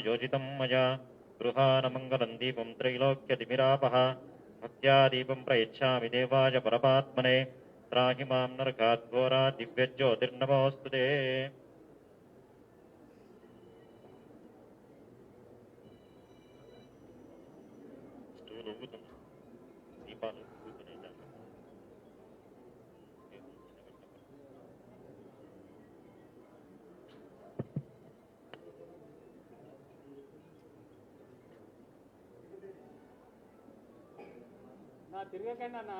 योजितं मया गृहानमङ्गलं दीपं त्रैलोक्यतिमिरापः भक्त्या दीपं प्रयच्छामि देवाय परमात्मने त्राहि मां नरकात् घोरात् दिव्यज्योतिर्नमोऽस्तु ते। తిరగకండి అన్న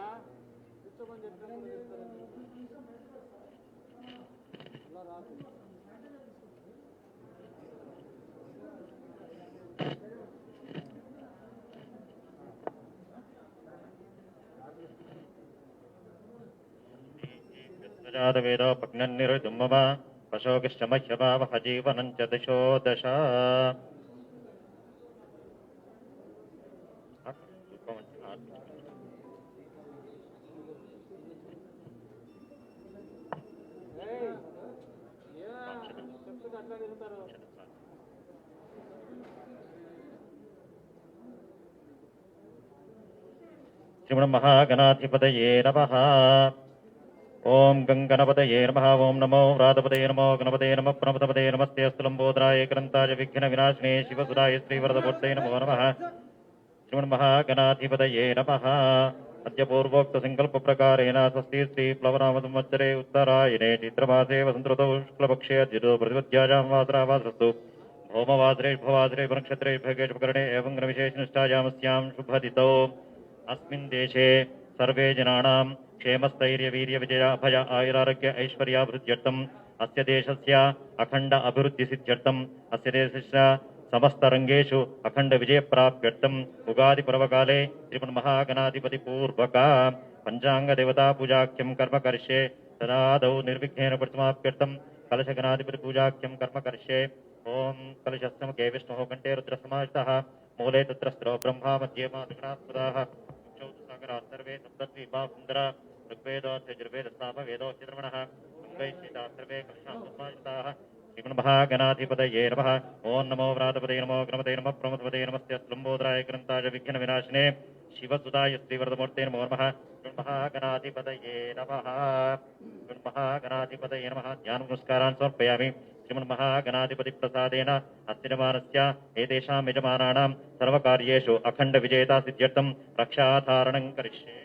వేదో పగ్నన్నిరుమమ పశోకిష్టమహ్యభావహ జీవనం చ దశో దశ श्रीमन्महागणाधिपतये नमः। ओम गंगणपतये नमः। ओम नमो व्रातपतये नमो गणपतये नमः प्रणपतपतये नमस्ते अस्तुलंबोधराय ग्रंथाय विघ्न विनाशिने शिवसुराय श्रीवरदमूर्तये नमो नमः। श्रीमन्महागणाधिपतये नमः। अद्य पूर्वोक्त संकल्प प्रकारेण स्वस्ति श्री प्लवनाम संवत्सरे उत्तरायणे चैत्रमासे वसन्तऋतौ शुक्लपक्षे अद्यतो प्रतिपद्यायां वासरावासस्तु भौमवासरे भवासरे नक्षत्रे भगेशकरणे एवं ग्रहविशेषनिष्ठायामस्यां शुभदितौ अस्मिन् देशे सर्वे जनानां क्षेमस्थैर्य वीर्य विजय अभय आयुरारोग्य ऐश्वर्याभिवृद्ध्यर्थम् अस्य देशस्य अखण्ड अभिवृद्धिसिद्ध्यर्थम् अस्य देशस्य समस्तरङ्गेषु अखण्ड विजयप्राप्त्यर्थम् उगादिपर्वकाले श्रीमन्महागणाधिपतिपूर्वक पञ्चाङ्गदेवतापूजाख्यं कर्म करिष्ये। तदादौ निर्विघ्नेन प्रतिमाप्त्यर्थं कलशगणाधिपतिपूजाख्यं कर्म करिष्ये। ओम कलशस्तमके विष्णुः कण्ठे रुद्रसमाहितः मूले तत्र स्त्रो ब्रह्मा मध्ये मातृगणात्पदाः सर्वे सप्तद्वीपा सुन्दरा ऋग्वेदोऽथयजुर्वेदस्सामवेदो चित्रमणः अङ्गैश्चिता सर्वे कृष्णासमाहिताः श्रीमन्महागणाधिपतये नमः। ओं नमो व्रातपतये नमो गणपतये नमः प्रमथपतये नमस्ते लम्बोदराय ग्रन्थाय विघ्न विनाशिने शिवसुताय श्रीवरदमूर्ते नमो नमः। श्रीमन्महागणाधिपतये नमः। श्रीमन्महागणाधिपतये नमः। ध्यान नमस्कारान् समर्पयामि। श्रीमन्महागणाधिपतिप्रसादेन अस्तिनमानस्य एतेषां यजमानानां सर्वकार्येषु अखण्ड विजयता सिद्ध्यर्थं रक्षाधारणं करिष्ये।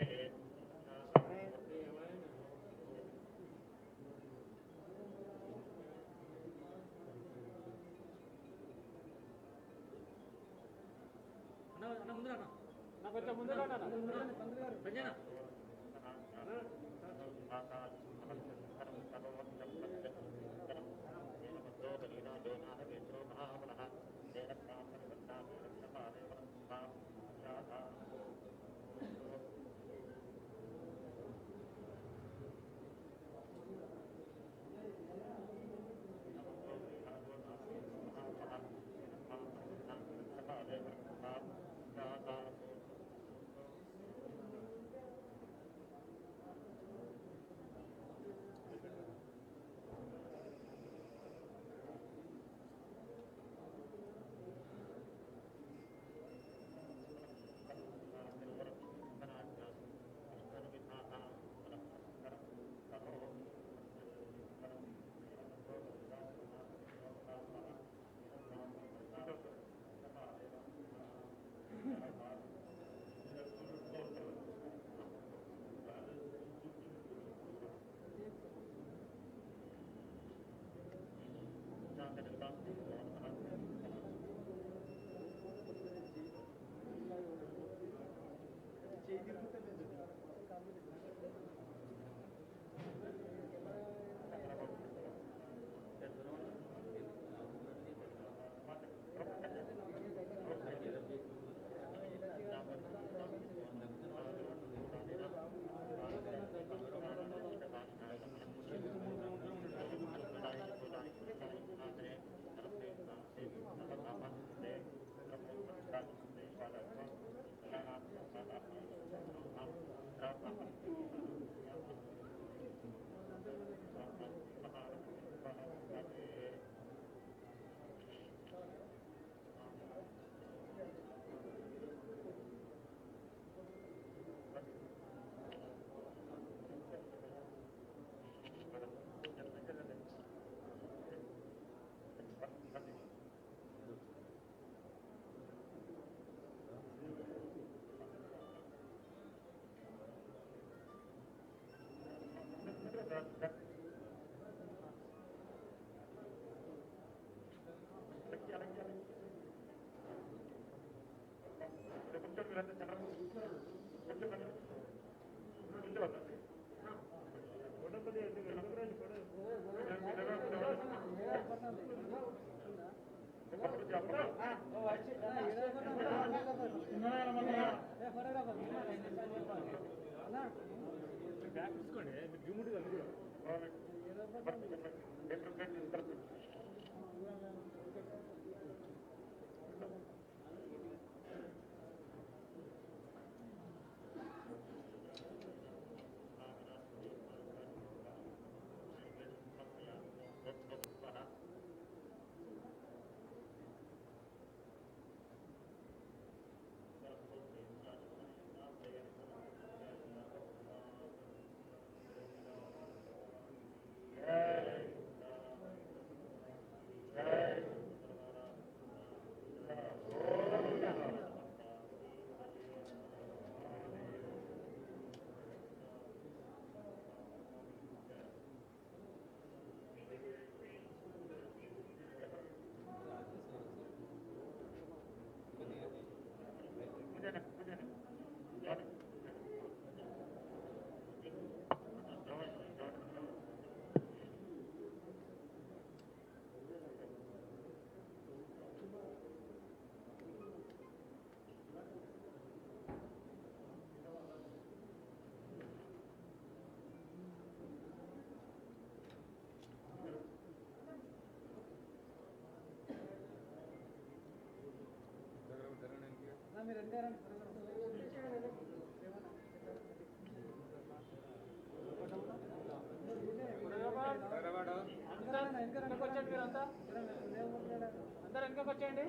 అందరూ వెనకకి వచ్చేయండి.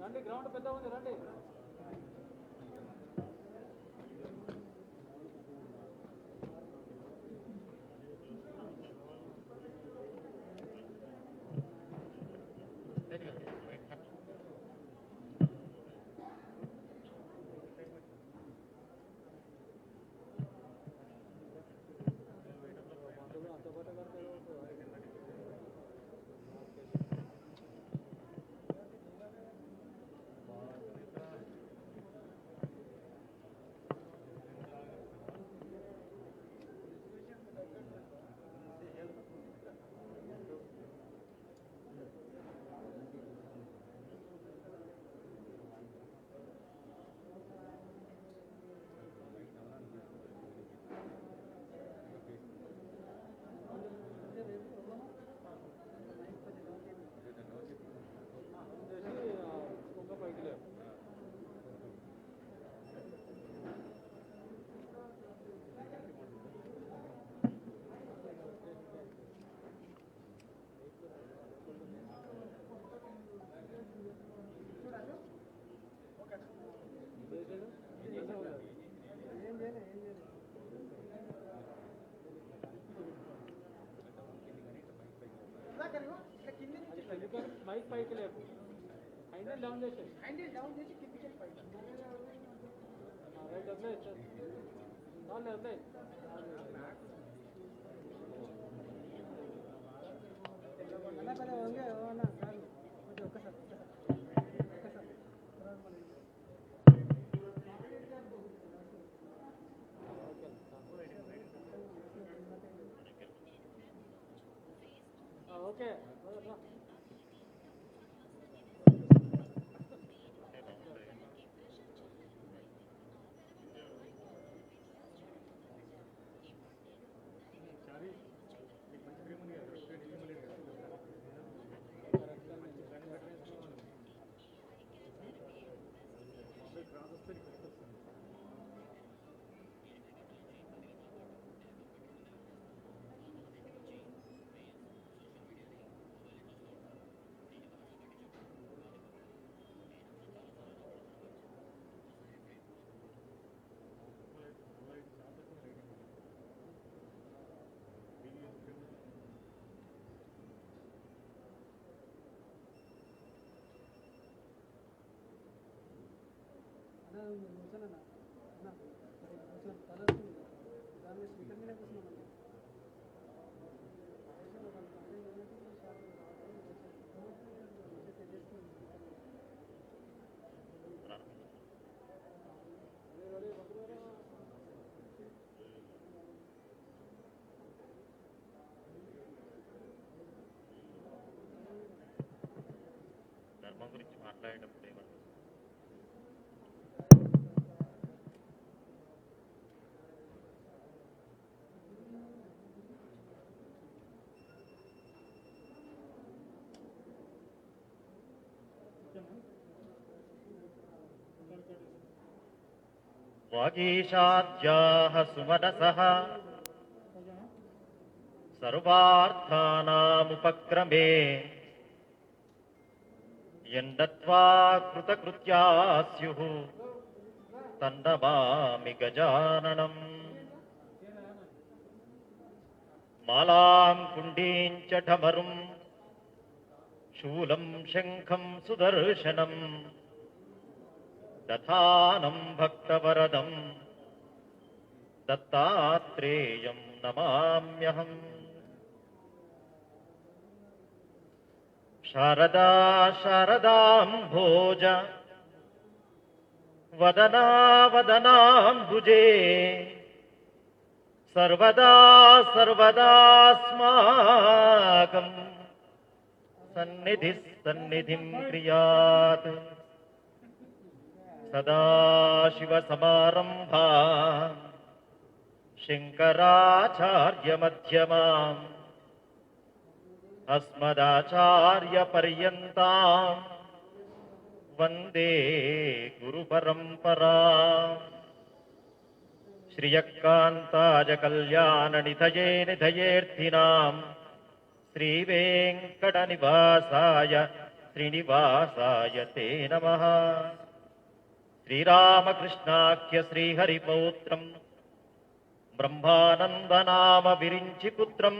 రండి, గ్రౌండ్ పెద్ద ఉంది, రండి. మైక్ పైకి లేపు, హ్యాండిల్ డౌన్ చేసి కిందికి రైట్ వదిలే వదిలే. ఓకే ధర్మం గురించి మాట్లాడేటప్పుడు ఏమంటారు? వాగీషాద్యాః సుమనసః సర్వార్థానాముపక్రమే యన్నత్వా కృతకృత్యా స్యుః తన్నమామి గజాననం. మాలాం కుండీం చ ఢమరుం శూలం శంఖం సుదర్శనం దధానం భక్తవరదం దత్తాత్రేయం నమామ్యహం. శారదా శారదాంభోజ వదనా వదనాంబుజే సర్వదా సర్వదాస్మాకం సన్నిధిః సన్నిధిం క్రియాత్. సదాశివసమారంభా శంకరాచార్యమధ్యమాం అస్మదాచార్యపర్యంతాం వందే గురుపరంపరాం. శ్రియకాంతాయ కళ్యాణనిధయే నిధయేర్థినాం శ్రీవేంకటనివాసాయ శ్రీనివాసాయ తే నమః. శ్రీరామకృష్ణాఖ్య శ్రీహరిపౌత్రం బ్రహ్మానందనామ విరించి పుత్రం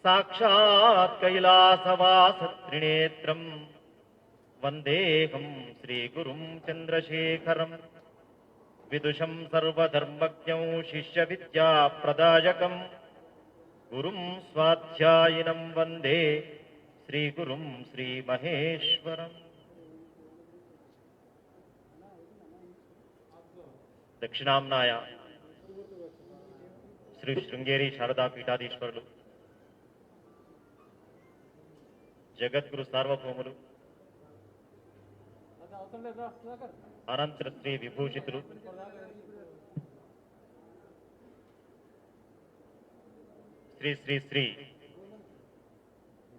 సాక్షాత్ కైలాసవాస త్రినేత్రం వందేహం శ్రీగురుం చంద్రశేఖరం. విదుషం సర్వధర్మజ్ఞం శిష్య విద్యా ప్రదాయకం గురుం స్వాధ్యాయినం వందే శ్రీగురుం శ్రీమహేశ్వరం. దక్షిణాంనాయ శ్రీ శృంగేరి శారదా పీఠాధీశ్వరులు జగద్గురు సార్వభౌములు అనంతర శ్రీ విభూషితులు శ్రీ శ్రీ శ్రీ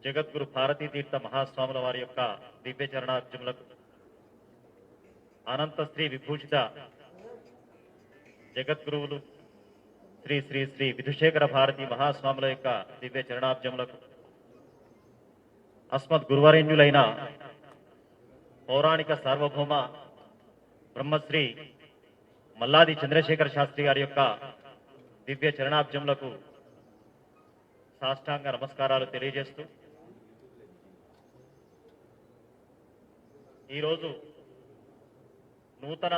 జగద్గురు భారతీ తీర్థ మహాస్వాముల వారి యొక్క దివ్య చరణార్జునులకు అనంత శ్రీ విభూషిత జగద్గురువులు శ్రీ శ్రీ శ్రీ విధుశేఖర భారతి మహాస్వాముల యొక్క దివ్య చరణాబ్జములకు అస్మద్ గురువరేణ్యులైన పౌరాణిక సార్వభౌమ బ్రహ్మశ్రీ మల్లాది చంద్రశేఖర శాస్త్రి గారి యొక్క దివ్య చరణాబ్జములకు సాష్టాంగ నమస్కారాలు తెలియజేస్తూ ఈరోజు నూతన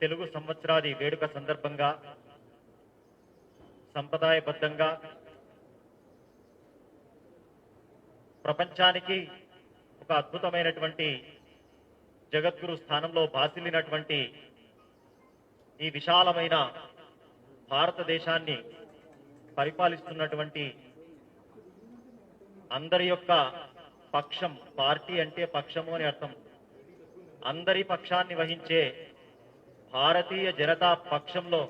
తెలుగు సంవత్సరాది వేడుక సందర్భంగా సంప్రదాయబద్ధంగా ప్రపంచానికి ఒక అద్భుతమైనటువంటి జగద్గురు స్థానంలో భాసిల్లినటువంటి ఈ విశాలమైన భారతదేశాన్ని పరిపాలిస్తున్నటువంటి అందరి యొక్క పక్షం, పార్టీ అంటే పక్షము అని అర్థం, అందరి పక్షాన్ని వహించే భారతీయ జనతా పక్షంలో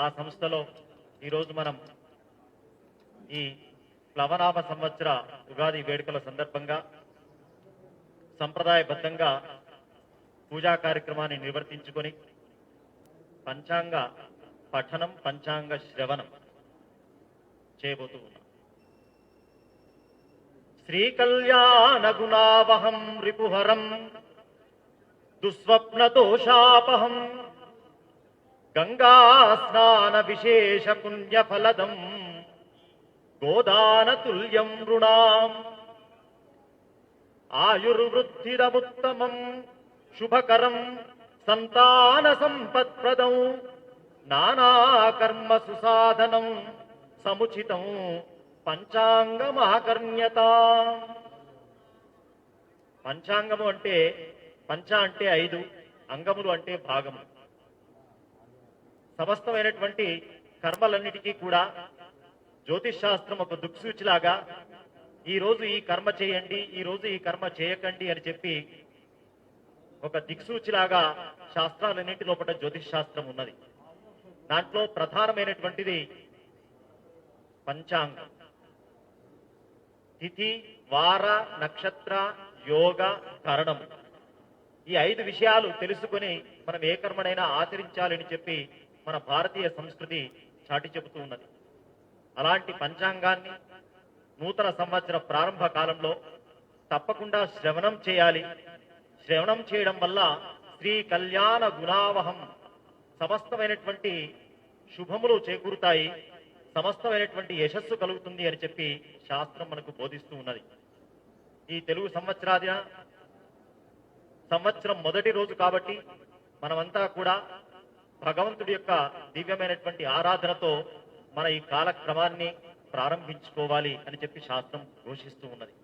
ఆ సంస్థలో ఈరోజు మనం ఈ ప్లవనామ సంవత్సర ఉగాది వేడుకల సందర్భంగా సంప్రదాయబద్ధంగా పూజా కార్యక్రమాన్ని నిర్వర్తించుకొని పంచాంగ పఠనం, పంచాంగ శ్రవణం చేయబోతూ ఉన్నాం. శ్రీకళ్యాణ గుణావహం రిపుహరం దుస్వప్న దోషాపహం గంగా స్నాన విశేష పుణ్యఫలదం గోదాన తుల్యం రుణాం ఆయుర్వృద్ధిరముత్తమం శుభకరం సంతాన సంపత్ప్రదం నానాకర్మ సుసాధనం సముచితం పంచాంగమాకర్ణ్యత. పంచాంగము అంటే పంచ అంటే 5, అంగములు అంటే భాగము. సమస్తమైనటువంటి కర్మలన్నిటికీ కూడా జ్యోతిష్ శాస్త్రం ఒక దిక్సూచిలాగా ఈ రోజు ఈ కర్మ చేయండి, ఈ రోజు ఈ కర్మ చేయకండి అని చెప్పి ఒక దిక్సూచిలాగా శాస్త్రాలన్నింటి లోపల జ్యోతిష్ శాస్త్రం ఉన్నది. దాంట్లో ప్రధానమైనటువంటిది పంచాంగం. తిథి, వార, నక్షత్ర, యోగ, కరణము, ఈ 5 విషయాలు తెలుసుకొని మనం ఏ కర్మనైనా ఆచరించాలని చెప్పి మన భారతీయ సంస్కృతి చాటి చెబుతూ ఉన్నది. అలాంటి పంచాంగాన్ని నూతన సంవత్సర ప్రారంభ కాలంలో తప్పకుండా శ్రవణం చేయాలి. శ్రవణం చేయడం వల్ల శ్రీ కళ్యాణ గుణావహం, సమస్తమైనటువంటి శుభములు చేకూరుతాయి, సమస్తమైనటువంటి యశస్సు కలుగుతుంది అని చెప్పి శాస్త్రం మనకు బోధిస్తూ ఉన్నది. ఈ తెలుగు సంవత్సరం మొదటి రోజు కాబట్టి మనమంతా కూడా భగవంతుడి యొక్క దివ్యమైనటువంటి ఆరాధనతో మన ఈ కాలక్రమాన్ని ప్రారంభించుకోవాలి అని చెప్పి శాస్త్రం ఘోషిస్తూ ఉన్నది.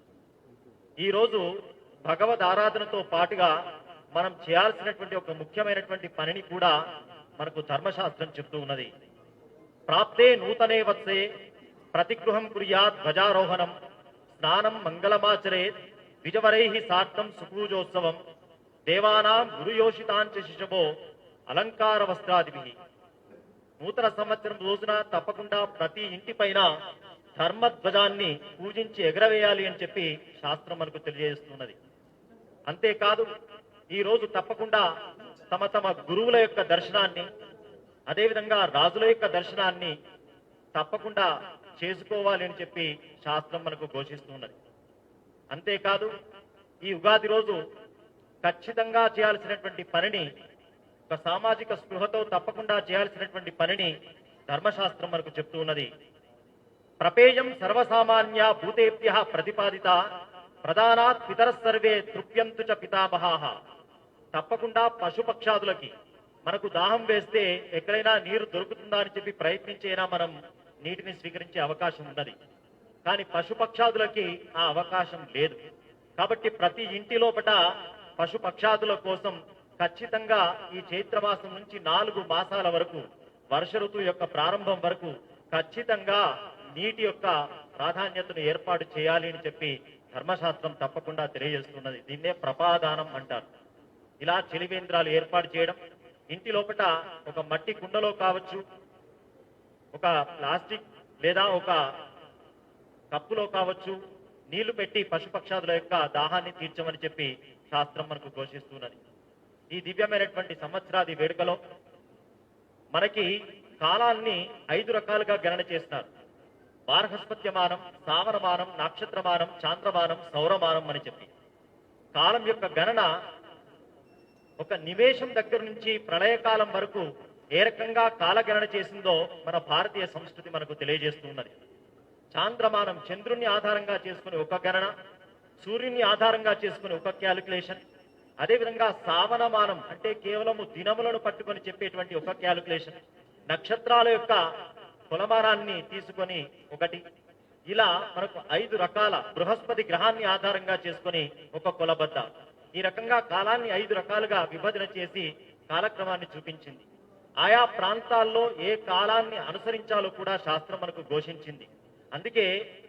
ఈ రోజు భగవద్ ఆరాధనతో పాటుగా మనం చేయాల్సినటువంటి ఒక ముఖ్యమైనటువంటి పనిని కూడా మనకు ధర్మశాస్త్రం చెప్తూ ఉన్నది. ప్రాప్తే నూతనే వత్సే ప్రతిగృహం కుర్యాత్ ధ్వజారోహణం స్నానం మంగళమాచరేత్ విజవరైః సార్థం సుపూజోత్సవం దేవానాం గురుయోషితాంచ శిశవో అలంకార వస్త్రాదిభిః. నూతన సంవత్సరం రోజున తప్పకుండా ప్రతి ఇంటి పైన ధర్మధ్వజాన్ని పూజించి ఎగరవేయాలి అని చెప్పి శాస్త్రం మనకు తెలియజేస్తున్నది. అంతేకాదు ఈ రోజు తప్పకుండా తమ తమ గురువుల యొక్క దర్శనాన్ని, అదేవిధంగా రాజుల యొక్క దర్శనాన్ని తప్పకుండా చేసుకోవాలి అని చెప్పి శాస్త్రం మనకు ఘోషిస్తున్నది. అంతేకాదు ఈ ఉగాది రోజు ఖచ్చితంగా చేయాల్సినటువంటి పనిని, ఒక సామాజిక స్పృహతో తప్పకుండా చేయాల్సినటువంటి పనిని ధర్మశాస్త్రం మనకు చెప్తూ ఉన్నది. ప్రపేయం సర్వసామాన్య భూతేభ్యః ప్రతిపాదిత ప్రధానాత్ పితర సర్వే తృప్యంతు చ పితామహాః. తప్పకుండా పశుపక్షాదులకి మనకు దాహం వేస్తే ఎక్కడైనా నీరు దొరుకుతుందా అని చెప్పి ప్రయత్నించైనా మనం నీటిని స్వీకరించే అవకాశం ఉన్నది. కానీ పశుపక్షాదులకి ఆ అవకాశం లేదు. కాబట్టి ప్రతి ఇంటి లోపట పశుపక్షాదుల కోసం ఖచ్చితంగా ఈ చైత్రమాసం నుంచి 4 మాసాల వరకు, వర్ష ఋతువు యొక్క ప్రారంభం వరకు ఖచ్చితంగా నీటి యొక్క ప్రాధాన్యతను ఏర్పాటు చేయాలి అని చెప్పి ధర్మశాస్త్రం తప్పకుండా తెలియజేస్తున్నది. దీన్నే ప్రపాదానం అంటారు. ఇలా చెలివేంద్రాలు ఏర్పాటు చేయడం, ఇంటి లోపట ఒక మట్టి కుండలో కావచ్చు, ఒక ప్లాస్టిక్ లేదా ఒక కప్పులో కావచ్చు నీళ్లు పెట్టి పశుపక్షాదుల యొక్క దాహాన్ని తీర్చమని చెప్పి శాస్త్రం మనకు ఘోషిస్తున్నది. ఈ దివ్యమైనటువంటి సంవత్సరాది వేడుకలో మనకి కాలాన్ని 5 రకాలుగా గణన చేస్తున్నారు. బార్హస్పత్యమానం, సావనమానం, నక్షత్రమానం, చాంద్రమానం, సౌరమానం అని చెప్పి కాలం యొక్క గణన ఒక నివేశం దగ్గర నుంచి ప్రళయకాలం వరకు ఏ రకంగా కాలగణన చేసిందో మన భారతీయ సంస్కృతి మనకు తెలియజేస్తున్నది. చాంద్రమానం చంద్రుణ్ణి ఆధారంగా చేసుకుని ఒక గణన, సూర్యుని ఆధారంగా చేసుకుని ఒక క్యాలిక్యులేషన్, అదేవిధంగా సావనమానం అంటే కేవలము దినములను పట్టుకొని చెప్పేటువంటి ఒక క్యాలిక్యులేషన్, నక్షత్రాల యొక్క కులమానాన్ని తీసుకొని ఒకటి, ఇలా మనకు 5 రకాల, బృహస్పతి గ్రహాన్ని ఆధారంగా చేసుకొని ఒక కులబద్ద, ఈ రకంగా కాలాన్ని 5 రకాలుగా విభజన చేసి కాలక్రమాన్ని చూపించింది. ఆయా ప్రాంతాల్లో ఏ కాలాన్ని అనుసరించాలో కూడా శాస్త్రం మనకు ఘోషించింది. అందుకే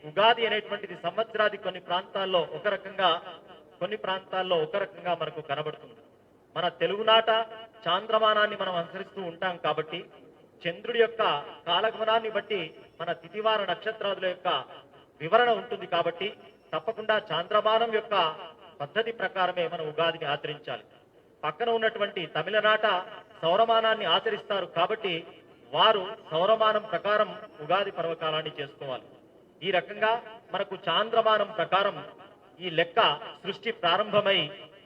ఉగాది అనేటువంటిది సంవత్సరాది కొన్ని ప్రాంతాల్లో ఒక రకంగా, కొన్ని ప్రాంతాల్లో ఒక రకంగా మనకు కనబడుతుంది. మన తెలుగునాట చాంద్రమానాన్ని మనం అనుసరిస్తూ ఉంటాం కాబట్టి చంద్రుడి యొక్క కాలగమనాన్ని బట్టి మన తిథివార నక్షత్రాదుల యొక్క వివరణ ఉంటుంది. కాబట్టి తప్పకుండా చాంద్రమానం యొక్క పద్ధతి ప్రకారమే మనం ఉగాదిని ఆచరించాలి. పక్కన ఉన్నటువంటి తమిళనాట సౌరమానాన్ని ఆచరిస్తారు కాబట్టి వారు సౌరమానం ప్రకారం ఉగాది పర్వకాలాన్ని చేసుకోవాలి. ఈ రకంగా మనకు చాంద్రమానం ప్రకారం ఈ లెక్క సృష్టి ప్రారంభమై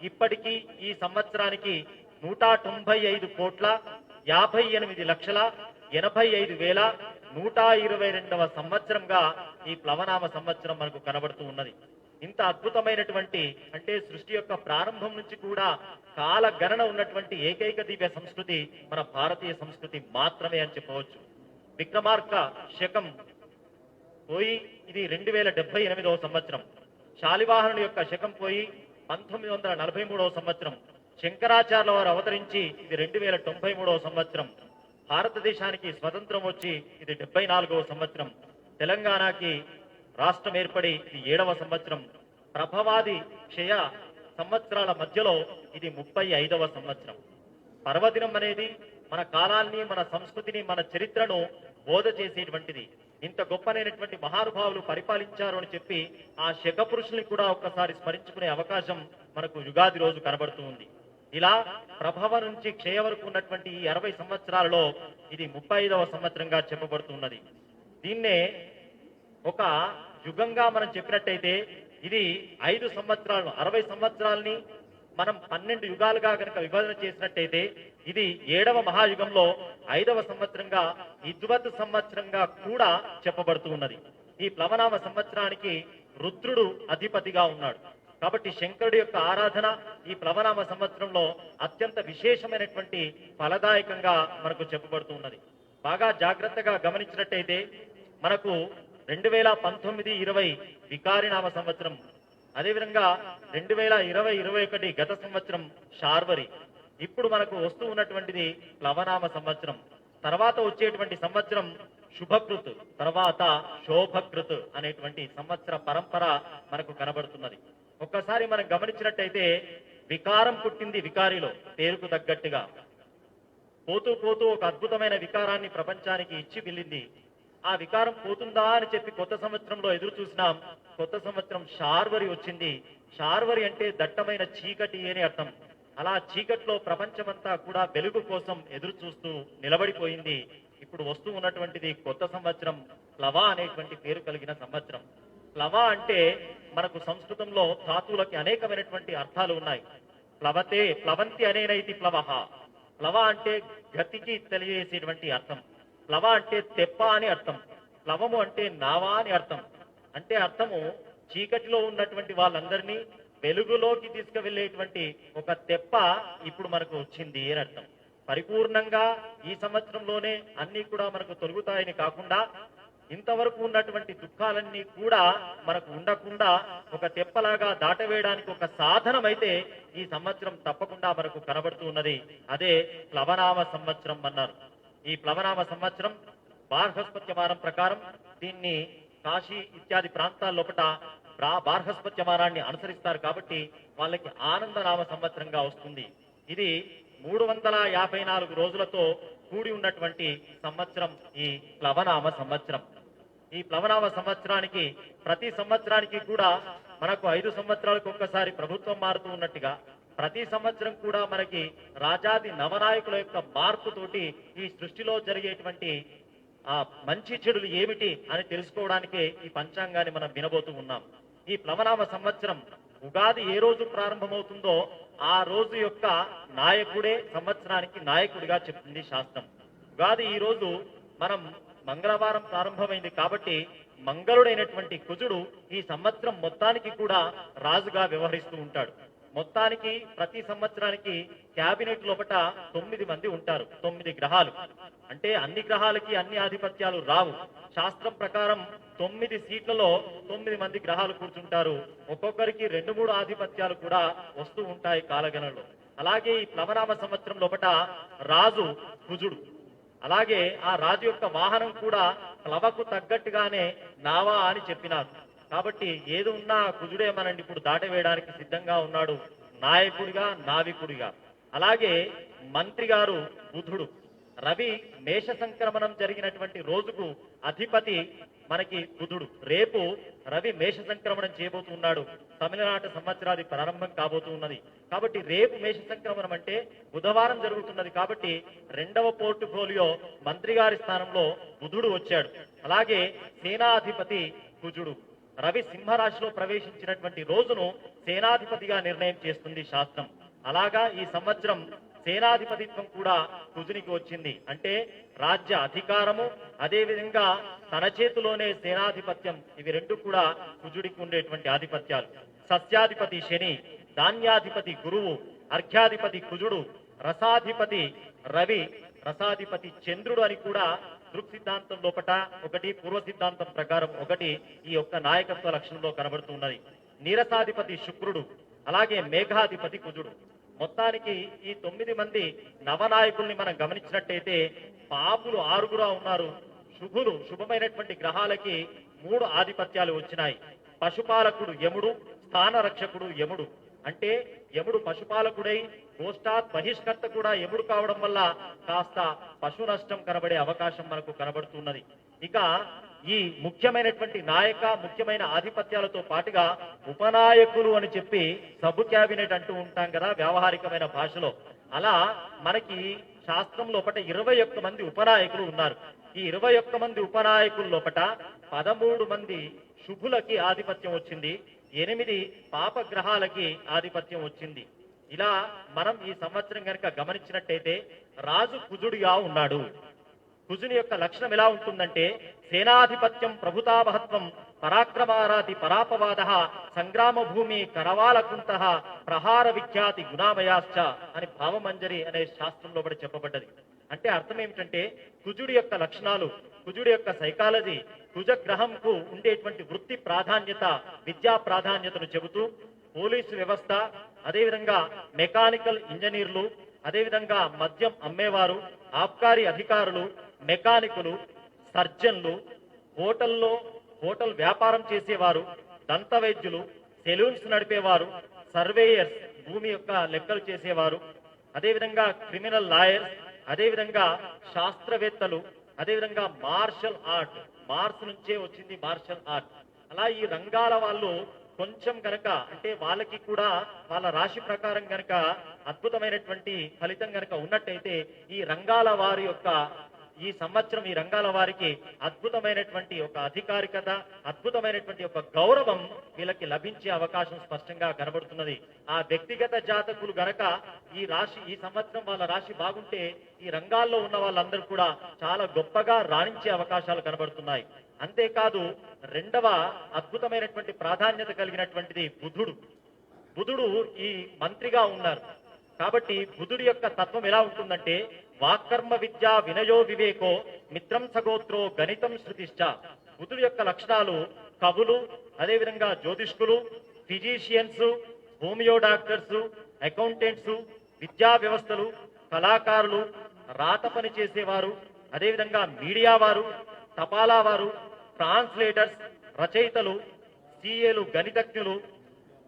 ఇప్పటికీ ఈ సంవత్సరానికి 195,58,85,122వ సంవత్సరంగా ఈ ప్లవనామ సంవత్సరం మనకు కనబడుతూ ఉన్నది. ఇంత అద్భుతమైనటువంటి అంటే సృష్టి యొక్క ప్రారంభం నుంచి కూడా కాల గణన ఉన్నటువంటి ఏకైక దివ్య సంస్కృతి మన భారతీయ సంస్కృతి మాత్రమే అని చెప్పవచ్చు. విక్రమార్క శకం పోయి ఇది 2078వ సంవత్సరం. శాలివాహనుడి యొక్క శకం పోయి 1943వ సంవత్సరం. శంకరాచార్యుల వారు అవతరించి ఇది 2093వ సంవత్సరం. భారతదేశానికి స్వతంత్రం వచ్చి ఇది 74వ సంవత్సరం. తెలంగాణకి రాష్ట్రం ఏర్పడి ఇది 7వ సంవత్సరం. ప్రభవాది క్షయ సంవత్సరాల మధ్యలో ఇది 35వ సంవత్సరం. పర్వదినం అనేది మన కాలాన్ని, మన సంస్కృతిని, మన చరిత్రను బోధ చేసేటువంటిది. ఇంత గొప్పనైనటువంటి మహానుభావులు పరిపాలించారు అని చెప్పి ఆ శక పురుషుల్ని కూడా ఒక్కసారి స్మరించుకునే అవకాశం మనకు యుగాది రోజు కనబడుతూ ఉంది. ఇలా ప్రభవ నుంచి క్షయ వరకు ఉన్నటువంటి ఈ 60 సంవత్సరాలలో ఇది 35వ సంవత్సరంగా చెప్పబడుతున్నది. దీన్నే ఒక యుగంగా మనం చెప్పినట్టయితే ఇది 5 సంవత్సరాలను 60 సంవత్సరాలని మనం 12 యుగాలుగా కనుక విభజన చేసినట్టయితే ఇది 7వ మహాయుగంలో 5వ సంవత్సరంగా ఇద్వత్ సంవత్సరంగా కూడా చెప్పబడుతూ ఉన్నది. ఈ ప్లవనామ సంవత్సరానికి రుద్రుడు అధిపతిగా ఉన్నాడు. కాబట్టి శంకరుడి యొక్క ఆరాధన ఈ ప్లవనామ సంవత్సరంలో అత్యంత విశేషమైనటువంటి ఫలదాయకంగా మనకు చెప్పబడుతున్నది. బాగా జాగ్రత్తగా గమనించినట్టయితే మనకు 2019-20 వికారినామ సంవత్సరం, అదేవిధంగా 2020-21 గత సంవత్సరం శార్వరి. ఇప్పుడు మనకు వస్తూ ఉన్నటువంటిది ప్లవనామ సంవత్సరం. తర్వాత వచ్చేటువంటి సంవత్సరం శుభకృత్, తర్వాత శోభకృత్ అనేటువంటి సంవత్సర పరంపర మనకు కనబడుతున్నది. ఒక్కసారి మనం గమనించినట్టయితే వికారం పుట్టింది వికారిలో పేరుకు తగ్గట్టుగా. పోతూ పోతూ ఒక అద్భుతమైన వికారాన్ని ప్రపంచానికి ఇచ్చి వెళ్ళింది. ఆ వికారం పోతుందా అని చెప్పి కొత్త సంవత్సరంలో ఎదురు చూసినాం. కొత్త సంవత్సరం శార్వరి వచ్చింది. శార్వరి అంటే దట్టమైన చీకటి అని అర్థం. అలా చీకట్లో ప్రపంచమంతా కూడా వెలుగు కోసం ఎదురు చూస్తూ నిలబడిపోయింది. ఇప్పుడు వస్తూ ఉన్నటువంటిది కొత్త సంవత్సరం, ప్లవ అనేటువంటి పేరు కలిగిన సంవత్సరం. ప్లవ అంటే మనకు సంస్కృతంలో ధాతువులకి అనేకమైనటువంటి అర్థాలు ఉన్నాయి. ప్లవతే ప్లవంతి అనేనైతి ప్లవహ. ప్లవ అంటే గతికి తెలియజేసేటువంటి అర్థం. ప్లవ అంటే తెప్ప అని అర్థం. ప్లవము అంటే నావా అని అర్థం. అంటే అర్థము చీకటిలో ఉన్నటువంటి వాళ్ళందరినీ వెలుగులోకి తీసుకువెళ్ళేటువంటి ఒక తెప్ప ఇప్పుడు మనకు వచ్చింది అని అర్థం. పరిపూర్ణంగా ఈ సంవత్సరంలోనే అన్ని కూడా మనకు తొలగుతాయని కాకుండా ఇంతవరకు ఉన్నటువంటి దుఃఖాలన్నీ కూడా మనకు ఉండకుండా ఒక తెప్పలాగా దాటవేయడానికి ఒక సాధనం అయితే ఈ సంవత్సరం తప్పకుండా మనకు కనబడుతూ ఉన్నది. అదే ప్లవనామ సంవత్సరం అన్నారు. ఈ ప్లవనామ సంవత్సరం బార్హస్పత్యమానం ప్రకారం దీన్ని కాశీ ఇత్యాది ప్రాంతాల లోపల బార్హస్పత్యమానాన్ని అనుసరిస్తారు కాబట్టి వాళ్ళకి ఆనందనామ సంవత్సరంగా వస్తుంది. ఇది 354 రోజులతో కూడి ఉన్నటువంటి సంవత్సరం ఈ ప్లవనామ సంవత్సరం. ఈ ప్లవనామ సంవత్సరానికి ప్రతి సంవత్సరానికి కూడా మనకు 5 సంవత్సరాలకు ఒక్కసారి ప్రభుత్వం మారుతూ ఉన్నట్టుగా ప్రతి సంవత్సరం కూడా మనకి రాజాది నవనాయకుల యొక్క మార్పుతోటి ఈ సృష్టిలో జరిగేటువంటి ఆ మంచి చెడులు ఏమిటి అని తెలుసుకోవడానికే ఈ పంచాంగాన్ని మనం వినబోతూ ఉన్నాం. ఈ ప్లవనామ సంవత్సరం ఉగాది ఏ రోజు ప్రారంభమవుతుందో ఆ రోజు యొక్క నాయకుడే సంవత్సరానికి నాయకుడిగా చెప్తుంది శాస్త్రం. ఉగాది ఈ రోజు మనం మంగళవారం ప్రారంభమైంది కాబట్టి మంగళుడైనటువంటి కుజుడు ఈ సంవత్సరం మొత్తానికి కూడా రాజుగా వ్యవహరిస్తూ ఉంటాడు. మొత్తానికి ప్రతి సంవత్సరానికి క్యాబినెట్ లోపల 9 మంది ఉంటారు. 9 గ్రహాలు అంటే అన్ని గ్రహాలకి అన్ని ఆధిపత్యాలు రావు. శాస్త్రం ప్రకారం 9 సీట్లలో 9 మంది గ్రహాలు కూర్చుంటారు. ఒక్కొక్కరికి 2-3 ఆధిపత్యాలు కూడా వస్తూ ఉంటాయి కాలగణనలో. అలాగే ఈ ప్లవనామ సంవత్సరం లోపల రాజు కుజుడు. అలాగే ఆ రాజు యొక్క వాహనం కూడా ప్లవకు తగ్గట్టుగానే నావా అని చెప్పినారు. కాబట్టి ఏది ఉన్నా కుజుడే మనల్ని ఇప్పుడు దాటవేయడానికి సిద్ధంగా ఉన్నాడు, నాయకుడిగా నావికుడిగా. అలాగే మంత్రి గారు బుధుడు. రవి మేష సంక్రమణం జరిగినటువంటి రోజుకు అధిపతి మనకి బుధుడు. రేపు రవి మేష సంక్రమణం చేయబోతున్నాడు. తమిళనాడు సంవత్సరాది ప్రారంభం కాబోతూ ఉన్నది. కాబట్టి రేపు మేష సంక్రమణం అంటే బుధవారం జరుగుతున్నది. కాబట్టి 2వ పోర్టుఫోలియో మంత్రి గారి స్థానంలో బుధుడు వచ్చాడు. అలాగే సేనాధిపతి కుజుడు. రవి సింహరాశిలో ప్రవేశించినటువంటి రోజును సేనాధిపతిగా నిర్ణయం చేస్తుంది శాస్త్రం. అలాగా ఈ సంవత్సరం సేనాధిపతిత్వం కూడా కుజునికి వచ్చింది. అంటే రాజ్య అధికారము, అదేవిధంగా తన చేతిలోనే సేనాధిపత్యం, ఇవి రెండు కూడా కుజుడికి ఉండేటువంటి ఆధిపత్యాలు. సస్యాధిపతి శని, ధాన్యాధిపతి గురువు, అర్ఘ్యాధిపతి కుజుడు, రసాధిపతి రవి, రసాధిపతి చంద్రుడు అని కూడా దృక్ సిద్ధాంతం లోపట ఒకటి, పూర్వ సిద్ధాంతం ప్రకారం ఒకటి ఈ యొక్క నాయకత్వ లక్షణంలో కనబడుతున్నది. నీరసాధిపతి శుక్రుడు, అలాగే మేఘాధిపతి కుజుడు. మొత్తానికి ఈ 9 మంది నవనాయకుల్ని మనం గమనించినట్టయితే పాపులు 6 ఉన్నారు. శుభులు, శుభమైనటువంటి గ్రహాలకి 3 ఆధిపత్యాలు వచ్చినాయి. పశుపాలకుడు యముడు, స్థాన రక్షకుడు యముడు. అంటే యముడు పశుపాలకుడై గోష్ఠాత్ బహిష్కర్త కూడా యముడు కావడం వల్ల కాస్త పశు నష్టం కనబడే అవకాశం మనకు కనబడుతున్నది. ఇక ఈ ముఖ్యమైనటువంటి నాయక, ముఖ్యమైన ఆధిపత్యాలతో పాటుగా ఉపనాయకులు అని చెప్పి సబ్ క్యాబినెట్ అంటూ ఉంటాం కదా వ్యావహారికమైన భాషలో. అలా మనకి శాస్త్రం లోపట 21 మంది ఉపనాయకులు ఉన్నారు. ఈ 21 మంది ఉపనాయకుల లోపట 13 మంది శుభులకి ఆధిపత్యం వచ్చింది, 8 పాపగ్రహాలకి ఆధిపత్యం వచ్చింది. ఇలా మనం ఈ సంవత్సరం కనుక గమనించినట్టయితే రాజు కుజుడిగా ఉన్నాడు. కుజుని యొక్క లక్షణం ఎలా ఉంటుందంటే సేనాధిపత్యం, ప్రభుతావహత్వం, పరాక్రమారాతి పరాపవాద, సంగ్రామ భూమి కరవాలకుంత, ప్రహార విఖ్యాతి గుణామయాశ్చ అని భావమంజరి అనే శాస్త్రంలో కూడా చెప్పబడ్డది. అంటే అర్థం ఏమిటంటే కుజుడి యొక్క లక్షణాలు, కుజుడి యొక్క సైకాలజీ, కుజ గ్రహంకు ఉండేటువంటి వృత్తి ప్రాధాన్యత, విద్యా ప్రాధాన్యతను చెబుతూ పోలీసు వ్యవస్థ, అదేవిధంగా మెకానికల్ ఇంజనీర్లు, అదేవిధంగా మద్యం అమ్మేవారు, ఆబ్కారీ అధికారులు, మెకానికులు, సర్జన్లు, హోటల్ వ్యాపారం చేసేవారు, దంత వైద్యులు, సెలూన్స్ నడిపేవారు, సర్వేయర్స్, భూమి యొక్క లెక్కలు చేసేవారు, అదేవిధంగా క్రిమినల్ లాయర్స్, అదేవిధంగా శాస్త్రవేత్తలు, అదేవిధంగా మార్షల్ ఆర్ట్, మార్స్ నుంచే వచ్చింది మార్షల్ ఆర్ట్. అలా ఈ రంగాల వాళ్ళు కొంచెం గనక అంటే వాళ్ళకి కూడా వాళ్ళ రాశి ప్రకారం గనక అద్భుతమైనటువంటి ఫలితం గనక ఉన్నట్టయితే ఈ రంగాల వారి యొక్క ఈ సంవత్సరం ఈ రంగాల వారికి అద్భుతమైనటువంటి ఒక అధికారికత, అద్భుతమైనటువంటి ఒక గౌరవం వీళ్ళకి లభించే అవకాశం స్పష్టంగా కనబడుతున్నది. ఆ వ్యక్తిగత జాతకులు గనక ఈ సంవత్సరం వాళ్ళ రాశి బాగుంటే ఈ రంగాల్లో ఉన్న వాళ్ళందరూ కూడా చాలా గొప్పగా రాణించే అవకాశాలు కనబడుతున్నాయి. అంతేకాదు రెండవ అద్భుతమైనటువంటి ప్రాధాన్యత కలిగినటువంటిది బుధుడు. బుధుడు ఈ మంత్రిగా ఉన్నారు కాబట్టి బుధుడి యొక్క తత్వం ఎలా ఉంటుందంటే వాక్కర్మ విద్య వినయో వివేకో మిత్రం సగోత్రో గణితం శృతిశ్చ. బుధుడి యొక్క లక్షణాలు కవులు, అదేవిధంగా జ్యోతిష్కులు, ఫిజీషియన్స్, హోమియో డాక్టర్స్, అకౌంటెంట్స్, విద్యా వ్యవస్థలు, కళాకారులు, రాత పని చేసేవారు, అదేవిధంగా మీడియా వారు, తపాలా వారు, ట్రాన్స్లేటర్స్, రచయితలు, సిఏలు, గణితజ్ఞులు,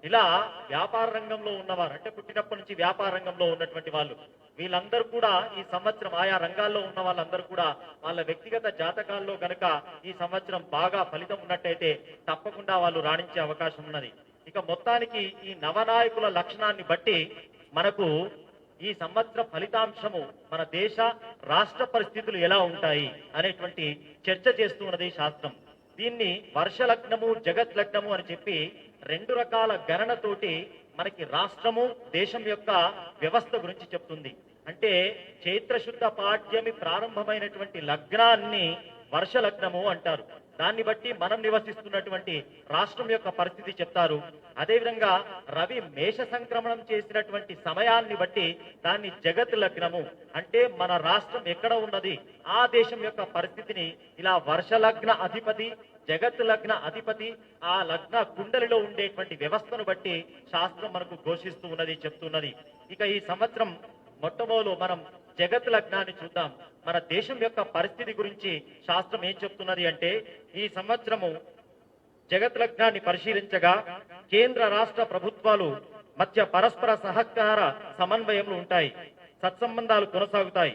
ఇలా వ్యాపార రంగంలో ఉన్నవారు అంటే పుట్టినప్పటి నుంచి వ్యాపార రంగంలో ఉన్నటువంటి వాళ్ళు, వీళ్ళందరూ కూడా ఈ సంవత్సరం ఆయా రంగాల్లో ఉన్న వాళ్ళందరూ కూడా వాళ్ళ వ్యక్తిగత జాతకాల్లో గనక ఈ సంవత్సరం బాగా ఫలితం ఉన్నట్టయితే తప్పకుండా వాళ్ళు రాణించే అవకాశం ఉన్నది. ఇక మొత్తానికి ఈ నవనాయకుల లక్షణాన్ని బట్టి మనకు ఈ సంవత్సర ఫలితాంశము మన దేశ రాష్ట్ర పరిస్థితులు ఎలా ఉంటాయి అనేటువంటి చర్చ చేస్తున్నది శాస్త్రం. దీన్ని వర్ష లగ్నము, జగత్ లగ్నము అని చెప్పి 2 రకాల గణనతోటి మనకి రాష్ట్రము, దేశం యొక్క వ్యవస్థ గురించి చెప్తుంది. అంటే చైత్రశుద్ధ పాడ్యమి ప్రారంభమైనటువంటి లగ్నాన్ని వర్ష లగ్నము అంటారు. దాన్ని బట్టి మనం నివసిస్తున్నటువంటి రాష్ట్రం యొక్క పరిస్థితి చెప్తారు. అదేవిధంగా రవి మేష సంక్రమణం చేసినటువంటి సమయాన్ని బట్టి దాన్ని జగత్ లగ్నము అంటే మన రాష్ట్రం ఎక్కడ ఉన్నది ఆ దేశం యొక్క పరిస్థితిని ఇలా వర్ష లగ్న అధిపతి, జగత్ లగ్న అధిపతి, ఆ లగ్న కుండలిలో ఉండేటువంటి వ్యవస్థను బట్టి శాస్త్రం మనకు ఘోషిస్తూ ఉన్నది, చెప్తున్నది. ఇక ఈ సంవత్సరం మొట్టమొదలు మనం జగత్ లగ్నాన్ని చూద్దాం. మన దేశం యొక్క పరిస్థితి గురించి శాస్త్రం ఏం చెప్తున్నది అంటే ఈ సంవత్సరము జగత్ లగ్నాన్ని పరిశీలించగా కేంద్ర రాష్ట్ర ప్రభుత్వాలు మధ్య పరస్పర సహకార సమన్వయములు ఉంటాయి, సత్సంబంధాలు కొనసాగుతాయి,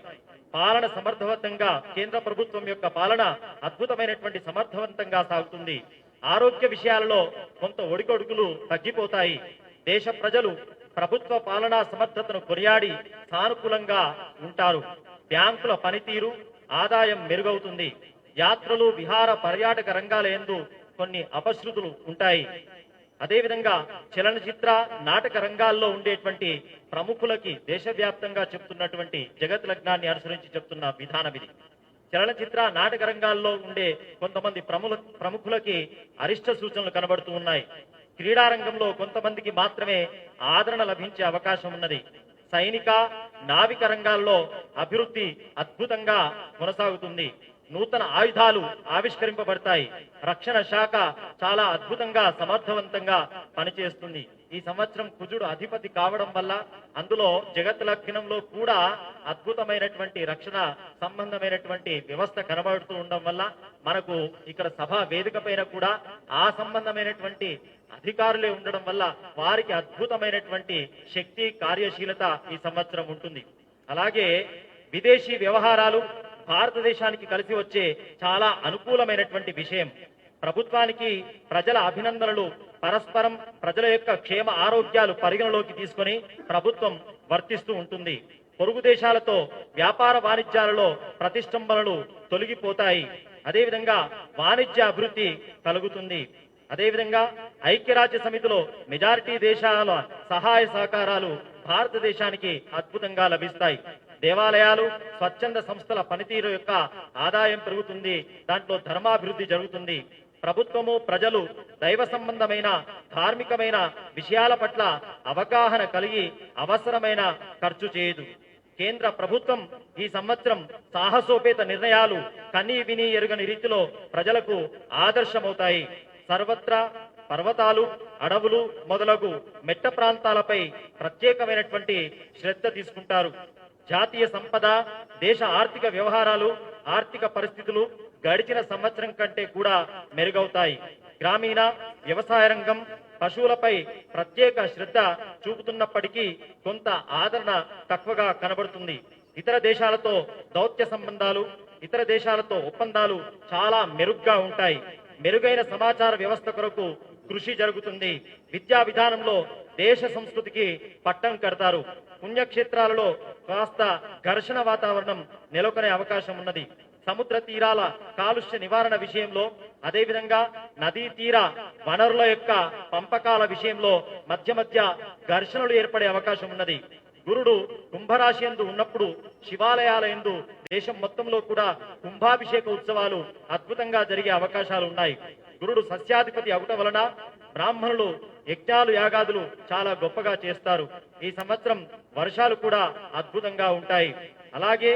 పాలన సమర్థవంతంగా, కేంద్ర ప్రభుత్వం యొక్క పాలన అద్భుతమైనటువంటి సమర్థవంతంగా సాగుతుంది. ఆరోగ్య విషయాలలో కొంత ఒడికొడుకులు తగ్గిపోతాయి. దేశ ప్రజలు ప్రభుత్వ పాలనా సమర్థతను కొనియాడి సానుకూలంగా ఉంటారు. బ్యాంకుల పనితీరు, ఆదాయం మెరుగవుతుంది. యాత్రలు, విహార, పర్యాటక రంగాల యందు కొన్ని అపశృతులు ఉంటాయి. అదేవిధంగా చలనచిత్ర నాటక రంగాల్లో ఉండేటువంటి ప్రముఖులకి దేశవ్యాప్తంగా చెప్తున్నటువంటి జగత్ లగ్నాన్ని అనుసరించి చెప్తున్న విధానం ఇది. చలనచిత్ర నాటక రంగాల్లో ఉండే కొంతమంది ప్రముఖులకి అరిష్ట సూచనలు కనబడుతూ ఉన్నాయి. క్రీడా రంగంలో కొంతమందికి మాత్రమే ఆదరణ లభించే అవకాశం ఉన్నది. సైనిక నావిక రంగాల్లో అభివృద్ధి అద్భుతంగా కొనసాగుతుంది. నూతన ఆయుధాలు ఆవిష్కరింపబడతాయి. రక్షణ శాఖ చాలా అద్భుతంగా సమర్థవంతంగా పనిచేస్తుంది. ఈ సంవత్సరం కుజుడు అధిపతి కావడం వల్ల అందులో జగత్ లగ్నంలో కూడా అద్భుతమైనటువంటి రక్షణ సంబంధమైనటువంటి వ్యవస్థ కనబడుతూ ఉండడం వల్ల మనకు ఇక్కడ సభా వేదిక పైన కూడా ఆ సంబంధమైనటువంటి అధికారులే ఉండడం వల్ల వారికి అద్భుతమైనటువంటి శక్తి కార్యశీలత ఈ సంవత్సరం ఉంటుంది. అలాగే విదేశీ వ్యవహారాలు భారతదేశానికి కలిసి వచ్చే చాలా అనుకూలమైనటువంటి విషయం. ప్రభుత్వానికి ప్రజల అభినందనలు పరస్పరం ప్రజల యొక్క క్షేమ ఆరోగ్యాలు పరిగణలోకి తీసుకొని ప్రభుత్వం వర్తిస్తూ ఉంటుంది. పొరుగు దేశాలతో వ్యాపార వాణిజ్యాలలో ప్రతిష్టంభనలు తొలగిపోతాయి. అదేవిధంగా వాణిజ్య అభివృద్ధి కలుగుతుంది. అదేవిధంగా ఐక్యరాజ్య సమితిలో మెజారిటీ దేశాల సహాయ సహకారాలు భారతదేశానికి అద్భుతంగా లభిస్తాయి. దేవాలయాలు స్వచ్ఛంద సంస్థల పనితీరు యొక్క ఆదాయం పెరుగుతుంది. దాంట్లో ధర్మాభివృద్ధి జరుగుతుంది. ప్రభుత్వము ప్రజలు దైవ సంబంధమైన ధార్మికమైన విషయాల పట్ల అవగాహన కలిగి అవసరమైన ఖర్చు చేయదు. కేంద్ర ప్రభుత్వం ఈ సంవత్సరం సాహసోపేత నిర్ణయాలు కనీ విని ఎరుగని రీతిలో ప్రజలకు ఆదర్శమవుతాయి. సర్వత్రా పర్వతాలు, అడవులు మొదలగు మెట్ట ప్రాంతాలపై ప్రత్యేకమైనటువంటి శ్రద్ధ తీసుకుంటారు. జాతీయ సంపద, దేశ ఆర్థిక వ్యవహారాలు, ఆర్థిక పరిస్థితులు గడిచిన సంవత్సరం కంటే కూడా మెరుగవుతాయి. గ్రామీణ వ్యవసాయ రంగం పశువులపై ప్రత్యేక శ్రద్ధ చూపుతున్నప్పటికీ కొంత ఆదరణ తక్కువగా కనబడుతుంది. ఇతర దేశాలతో దౌత్య సంబంధాలు, ఇతర దేశాలతో ఒప్పందాలు చాలా మెరుగ్గా ఉంటాయి. మెరుగైన సమాచార వ్యవస్థ కొరకు కృషి జరుగుతుంది. విద్యా విధానంలో దేశ సంస్కృతికి పట్టం కడతారు. పుణ్యక్షేత్రాలలో కాస్త ఘర్షణ వాతావరణం నెలకొనే అవకాశం ఉన్నది. సముద్ర తీరాల కాలుష్య నివారణ విషయంలో, అదేవిధంగా నదీ తీర వనరుల యొక్క పంపకాల విషయంలో మధ్య మధ్య ఘర్షణలు ఏర్పడే అవకాశం ఉన్నది. గురుడు కుంభరాశి యందు ఉన్నప్పుడు శివాలయాల యందు దేశం మొత్తంలో కూడా కుంభాభిషేక ఉత్సవాలు అద్భుతంగా జరిగే అవకాశాలు ఉన్నాయి. గురుడు సస్యాధిపతి అవుట వలన బ్రాహ్మణులు యజ్ఞాలు యాగాదులు చాలా గొప్పగా చేస్తారు. ఈ సంవత్సరం వర్షాలు కూడా అద్భుతంగా ఉంటాయి. అలాగే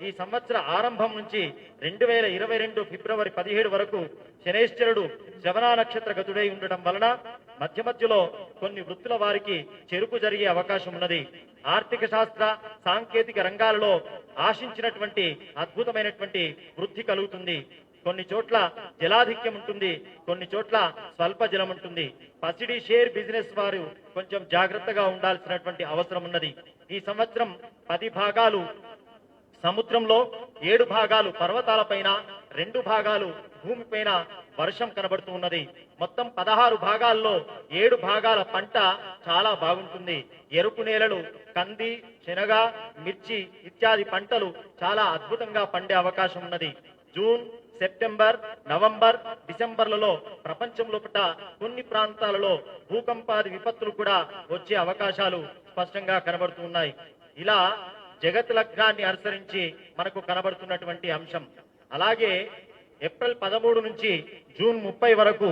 ఈ సంవత్సర ఆరంభం నుంచి 2022 ఫిబ్రవరి 17 వరకు శనేశ్వరుడు శ్రవణ నక్షత్ర గతుడై ఉండటం వలన మధ్య మధ్యలో కొన్ని వృత్తుల వారికి చెరుపు జరిగే అవకాశం ఉన్నది. ఆర్థిక శాస్త్ర సాంకేతిక రంగాలలో ఆశించినటువంటి అద్భుతమైనటువంటి వృద్ధి కలుగుతుంది. కొన్ని చోట్ల జలాధిక్యం ఉంటుంది, కొన్ని చోట్ల స్వల్ప జలం ఉంటుంది. పసిడి షేర్ బిజినెస్ వారు కొంచెం జాగ్రత్తగా ఉండాల్సినటువంటి అవసరం ఉన్నది. ఈ సంవత్సరం 10 భాగాలు సముద్రంలో, 7 భాగాలు పర్వతాలపైన, 2 భాగాలు భూమిపైన వర్షం కనబడుతూ ఉన్నది. మొత్తం 16 భాగాల్లో 7 భాగాల పంట చాలా బాగుంటుంది. ఎరుపు నేలలు, కంది, శనగ, మిర్చి ఇత్యాది పంటలు చాలా అద్భుతంగా పండే అవకాశం ఉన్నది. జూన్, సెప్టెంబర్, నవంబర్, డిసెంబర్లలో ప్రపంచం లోపల కొన్ని ప్రాంతాలలో భూకంపాది విపత్తులు కూడా వచ్చే అవకాశాలు స్పష్టంగా కనబడుతున్నాయి. ఇలా జగత్ లగ్నాన్ని అనుసరించి మనకు కనబడుతున్నటువంటి అంశం. అలాగే ఏప్రిల్ 13 నుంచి జూన్ 30 వరకు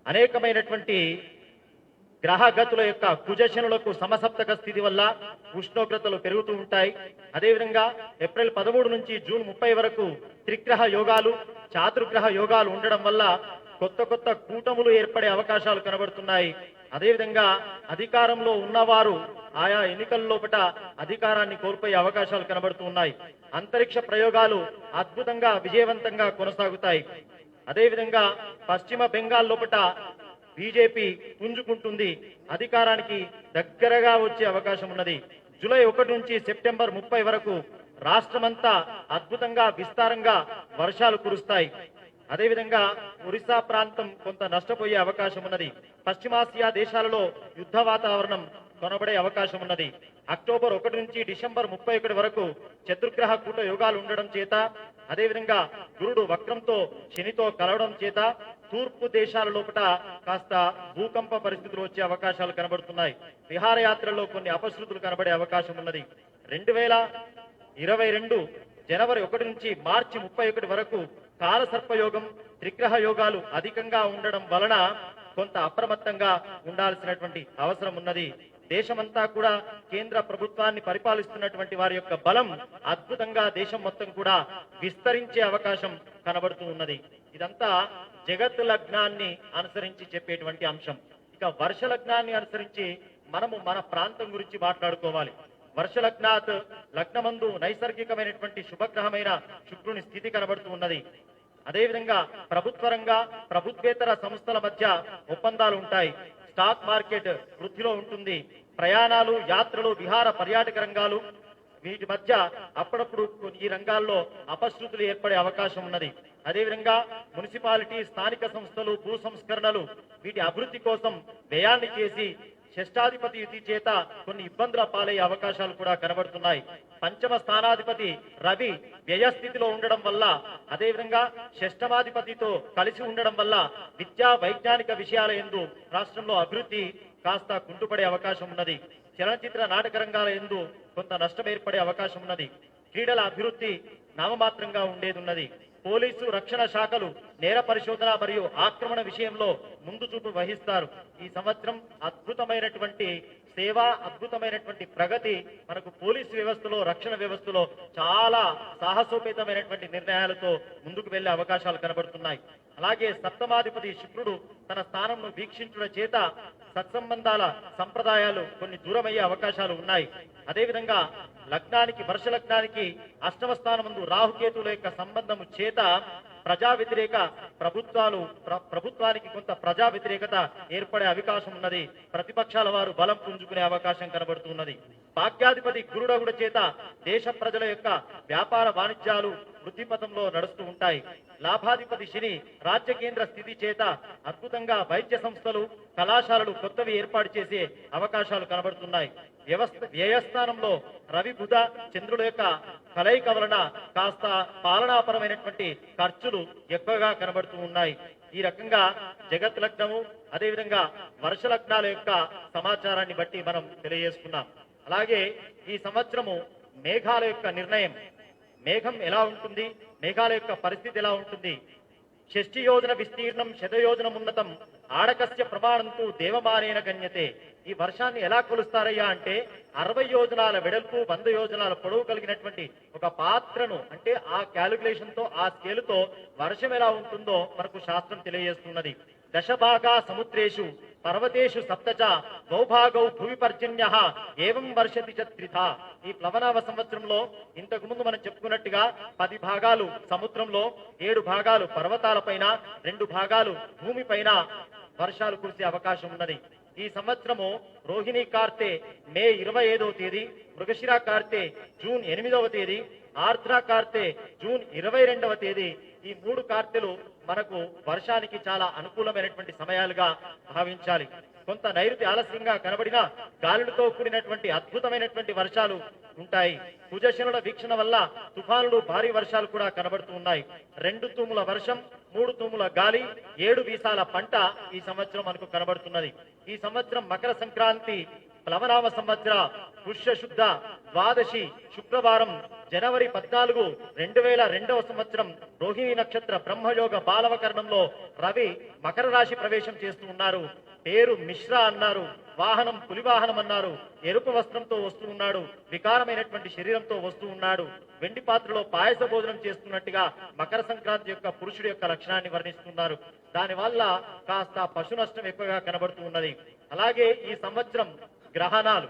అనేకమైనటువంటి గ్రహగతుల యొక్క కుజశనులకు సమసప్తక స్థితి వల్ల ఉష్ణోగ్రతలు పెరుగుతూ ఉంటాయి. అదేవిధంగా ఏప్రిల్ 13 నుంచి జూన్ 30 వరకు త్రిగ్రహ యోగాలు, చాతుర్గ్రహ యోగాలు ఉండడం వల్ల కొత్త కొత్త కూటములు ఏర్పడే అవకాశాలు కనబడుతున్నాయి. అదేవిధంగా అధికారంలో ఉన్నవారు ఆయా ఎన్నికల లోపల అధికారాన్ని కోల్పోయే అవకాశాలు కనబడుతూ ఉన్నాయి. అంతరిక్ష ప్రయోగాలు అద్భుతంగా విజయవంతంగా కొనసాగుతాయి. అదేవిధంగా పశ్చిమ బెంగాల్ లోపల బీజేపీ పుంజుకుంటుంది, అధికారానికి దగ్గరగా వచ్చే అవకాశం ఉన్నది. జూలై 1 నుంచి సెప్టెంబర్ 30 వరకు రాష్ట్రమంతా అద్భుతంగా విస్తారంగా వర్షాలు కురుస్తాయి. అదేవిధంగా ఒరిస్సా ప్రాంతం కొంత నష్టపోయే అవకాశం ఉన్నది. పశ్చిమాసియా దేశాలలో యుద్ధ వాతావరణం కొనబడే అవకాశం ఉన్నది. అక్టోబర్ 1 నుంచి డిసెంబర్ 31 వరకు చతుర్గ్రహ కూట యోగాలు ఉండడం చేత, అదేవిధంగా గురుడు వక్రంతో శనితో కలవడం చేత తూర్పు దేశాల లోపల కాస్త భూకంప పరిస్థితులు వచ్చే అవకాశాలు కనబడుతున్నాయి. విహారయాత్రల్లో కొన్ని అపశృతులు కనబడే అవకాశం ఉన్నది. 2022 జనవరి 1 నుంచి మార్చి 31 వరకు కాలసర్పయోగం, త్రిగ్రహ యోగాలు అధికంగా ఉండడం వలన కొంత అప్రమత్తంగా ఉండాల్సినటువంటి అవసరం ఉన్నది. దేశమంతా కూడా కేంద్ర ప్రభుత్వాన్ని పరిపాలిస్తున్నటువంటి వారి యొక్క బలం అద్భుతంగా దేశం మొత్తం కూడా విస్తరించే అవకాశం కనబడుతూ ఉన్నది. ఇదంతా జగత్ లగ్నాన్ని అనుసరించి చెప్పేటువంటి అంశం. ఇక వర్ష లగ్నాన్ని అనుసరించి మనము మన ప్రాంతం గురించి మాట్లాడుకోవాలి. వర్ష లగ్నాత్ లగ్నమందు నైసర్గికమైనటువంటి శుభగ్రహమైన శుక్రుని స్థితి కనబడుతూ ఉన్నది. అదేవిధంగా ప్రభుత్వ రంగ ప్రభుత్వేతర సంస్థల మధ్య ఒప్పందాలు ఉంటాయి. స్టాక్ మార్కెట్ వృద్ధిలో ఉంటుంది. ప్రయాణాలు, యాత్రలు, విహార పర్యాటక రంగాలు వీటి మధ్య అప్పుడప్పుడు ఈ రంగాల్లో అపశృతులు ఏర్పడే అవకాశం ఉన్నది. అదేవిధంగా మున్సిపాలిటీ, స్థానిక సంస్థలు, భూ సంస్కరణలు వీటి అభివృద్ధి కోసం వ్యయాన్ని చేసి షష్టాధిపతి యుతి చేత కొన్ని ఇబ్బందుల పాలయ్యే అవకాశాలు కూడా కనబడుతున్నాయి. పంచమ స్థానాధిపతి రవి వ్యయస్థితిలో ఉండడం వల్ల, అదేవిధంగా షష్టమాధిపతితో కలిసి ఉండడం వల్ల విద్యా వైజ్ఞానిక విషయాల యందు రాష్ట్రంలో అభివృద్ధి కాస్త కుంటుపడే అవకాశం ఉన్నది. చలనచిత్ర నాటక రంగాల యందు కొంత నష్టం ఏర్పడే అవకాశం ఉన్నది. క్రీడల అభివృద్ధి నామమాత్రంగా ఉండేది ఉన్నది. పోలీసు, రక్షణ శాఖలు నేర పరిశోధన మరియు ఆక్రమణ విషయంలో ముందు చూపు వహిస్తారు. ఈ సంవత్సరం అద్భుతమైనటువంటి సేవ, అద్భుతమైనటువంటి ప్రగతి మనకు పోలీసు వ్యవస్థలో, రక్షణ వ్యవస్థలో చాలా సాహసోపేతమైనటువంటి నిర్ణయాలతో ముందుకు వెళ్లే అవకాశాలు కనబడుతున్నాయి. అలాగే సప్తమాధిపతి శుక్రుడు తన స్థానంను వీక్షించడం చేత సత్సంబంధాల సంప్రదాయాలు కొన్ని దూరమయ్యే అవకాశాలు ఉన్నాయి. అదేవిధంగా లగ్నానికి, వర్ష లగ్నానికి అష్టమ స్థానమందు రాహుకేతువుల యొక్క సంబంధము చేత ప్రజా వ్యతిరేక ప్రభుత్వానికి కొంత ప్రజా వ్యతిరేకత ఏర్పడే అవకాశం ఉన్నది. ప్రతిపక్షాల వారు బలం పుంజుకునే అవకాశం కనబడుతున్నది. భాగ్యాధిపతి గురుడగుడ చేత దేశ ప్రజల యొక్క వ్యాపార వాణిజ్యాలు వృద్ధి పథంలో నడుస్తూ ఉంటాయి. లాభాధిపతి శని రాజ్య కేంద్ర స్థితి చేత అద్భుతంగా వైద్య సంస్థలు, కళాశాలలు కొత్తవి ఏర్పాటు చేసే అవకాశాలు కనబడుతున్నాయి. వ్యయస్థానంలో రవి, బుధ, చంద్రుల యొక్క కలయిక వలన కాస్త పాలనాపరమైనటువంటి ఖర్చులు ఎక్కువగా కనబడుతూ ఉన్నాయి. ఈ రకంగా జగత్ లగ్నము, అదేవిధంగా వర్ష లగ్నాల యొక్క సమాచారాన్ని బట్టి మనం తెలియజేసుకున్నాం. అలాగే ఈ సంవత్సరము మేఘాల యొక్క నిర్ణయం, మేఘం ఎలా ఉంటుంది, మేఘాల యొక్క పరిస్థితి ఎలా ఉంటుంది. షష్ఠి యోజన విస్తీర్ణం శతయోజనం ఉన్నతం ఆడకస్య ప్రమాణంతో దేవమానేన గణ్యతే. ఈ వర్షాన్ని ఎలా కొలుస్తారయ్యా అంటే 60 యోజనాల వెడల్పు, 100 యోజనాల పొడవు కలిగినటువంటి ఒక పాత్రను, అంటే ఆ క్యాలిక్యులేషన్ తో, ఆ స్కేలుతో వర్షం ఎలా ఉంటుందో మనకు శాస్త్రం తెలియజేస్తున్నది. దశభాగా సముద్రేషు పర్వతేషు సప్తచ ద్వౌభాగౌ భూమి పర్జన్యః ఏవం వర్షతి చ త్రిధా. ఈ ప్లవనామ సంవత్సరంలో ఇంతకు ముందు మనం చెప్పుకున్నట్టుగా 10 భాగాలు సముద్రంలో, 7 భాగాలు పర్వతాలపైన, 2 భాగాలు భూమిపైన వర్షాలు కురిసే అవకాశం ఉన్నది. ఈ సంవత్సరము రోహిణి కార్తె మే 25వ తేదీ, మృగశిర కార్తె జూన్ 8వ తేదీ, ఆర్ద్ర కార్తె జూన్ 22వ తేదీ. ఈ 3 కార్తెలు మనకు వర్షానికి చాలా అనుకూలమైనటువంటి సమయాలుగా భావించాలి. కొంత నైరుతి ఆలస్యంగా కనబడిన గాలులతో కూడినటువంటి అద్భుతమైనటువంటి వర్షాలు ఉంటాయి. కుజశనుల వీక్షణ వల్ల తుఫానులు, భారీ వర్షాలు కూడా కనబడుతూ ఉన్నాయి. 2 తూముల వర్షం, 3 తూముల గాలి, 7 వీసాల పంట ఈ సంవత్సరం మనకు కనబడుతున్నది. ఈ సంవత్సరం మకర సంక్రాంతి ప్లవనామ సంవత్సర పుష్య శుద్ధ ద్వాదశి శుక్రవారం జనవరి 14, 2002వ సంవత్సరం రోహిణి నక్షత్ర బ్రహ్మయోగ బాలవకరణంలో రవి మకర రాశి ప్రవేశం చేస్తూ ఉన్నారు. పేరు మిశ్రా అన్నారు, వాహనం పులివాహనం అన్నారు. ఎరుపు వస్త్రంతో వస్తూ ఉన్నాడు, వికారమైనటువంటి శరీరంతో వస్తూ ఉన్నాడు. వెండి పాత్రలో పాయస భోజనం చేస్తున్నట్టుగా మకర సంక్రాంతి యొక్క పురుషుడి యొక్క లక్షణాన్ని వర్ణిస్తున్నారు. దానివల్ల కాస్త పశు నష్టం ఎక్కువగా కనబడుతూ ఉన్నది. అలాగే ఈ సంవత్సరం గ్రహణాలు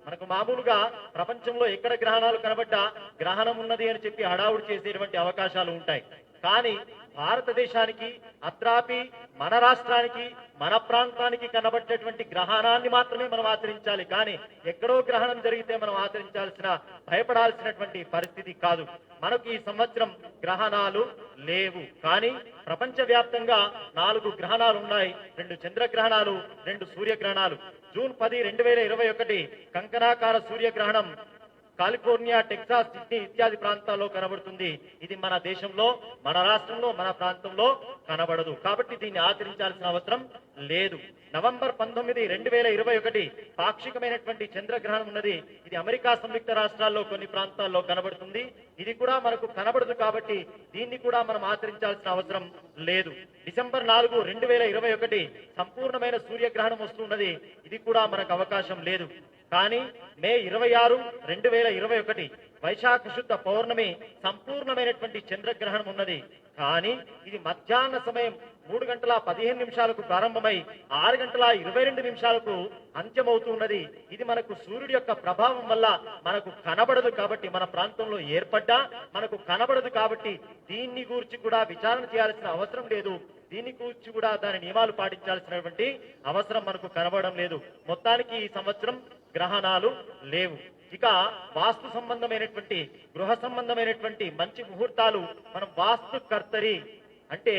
మనకు మామూలుగా ప్రపంచంలో ఎక్కడ గ్రహణాలు కనబడ్డా గ్రహణం ఉన్నది అని చెప్పి హడావుడి చేసేటువంటి అవకాశాలు ఉంటాయి. కానీ భారతదేశానికి అత్రాపి మన రాష్ట్రానికి మన ప్రాంతానికి కనబడేటువంటి గ్రహణాన్ని మాత్రమే మనం ఆచరించాలి. కానీ ఎక్కడో గ్రహణం జరిగితే మనం ఆచరించాల్సిన భయపడాల్సినటువంటి పరిస్థితి కాదు. మనకు ఈ సంవత్సరం గ్రహణాలు లేవు. కానీ ప్రపంచవ్యాప్తంగా 4 గ్రహణాలు ఉన్నాయి. 2 చంద్రగ్రహణాలు, 2 సూర్యగ్రహణాలు. జూన్ 10, 2021 కంకణాకార సూర్యగ్రహణం కాలిఫోర్నియా, టెక్సాస్, సిడ్నీ ఇత్యాది ప్రాంతాల్లో కనబడుతుంది. ఇది మన దేశంలో, మన రాష్ట్రంలో, మన ప్రాంతంలో కనబడదు. కాబట్టి దీన్ని ఆచరించాల్సిన అవసరం లేదు. నవంబర్ 19, 2021 పాక్షికమైనటువంటి చంద్రగ్రహణం ఉన్నది. ఇది అమెరికా సంయుక్త రాష్ట్రాల్లో కొన్ని ప్రాంతాల్లో కనబడుతుంది. ఇది కూడా మనకు కనబడదు. కాబట్టి దీన్ని కూడా మనం ఆచరించాల్సిన అవసరం లేదు. డిసెంబర్ 4, 2021 సంపూర్ణమైన సూర్యగ్రహణం వస్తున్నది. ఇది కూడా మనకు అవకాశం లేదు. కానీ మే 26, 2021 వైశాఖ శుద్ధ పౌర్ణమి సంపూర్ణమైనటువంటి చంద్రగ్రహణం ఉన్నది. కానీ ఇది మధ్యాహ్న సమయం 3:15 ప్రారంభమై 6:22 అంత్యమవుతున్నది. ఇది మనకు సూర్యుడి యొక్క ప్రభావం వల్ల మనకు కనబడదు. కాబట్టి మన ప్రాంతంలో ఏర్పడ్డా మనకు కనబడదు. కాబట్టి దీన్ని గురించి కూడా విచారణ చేయాల్సిన అవసరం లేదు. దీని గురించి కూడా దాని నియమాలు పాటించాల్సినటువంటి అవసరం మనకు కనబడడం లేదు. మొత్తానికి ఈ సంవత్సరం గ్రహణాలు లేవు. ఇక వాస్తు సంబంధమైనటువంటి, గృహ సంబంధమైనటువంటి మంచి ముహూర్తాలు మనం వాస్తు కర్తరి అంటే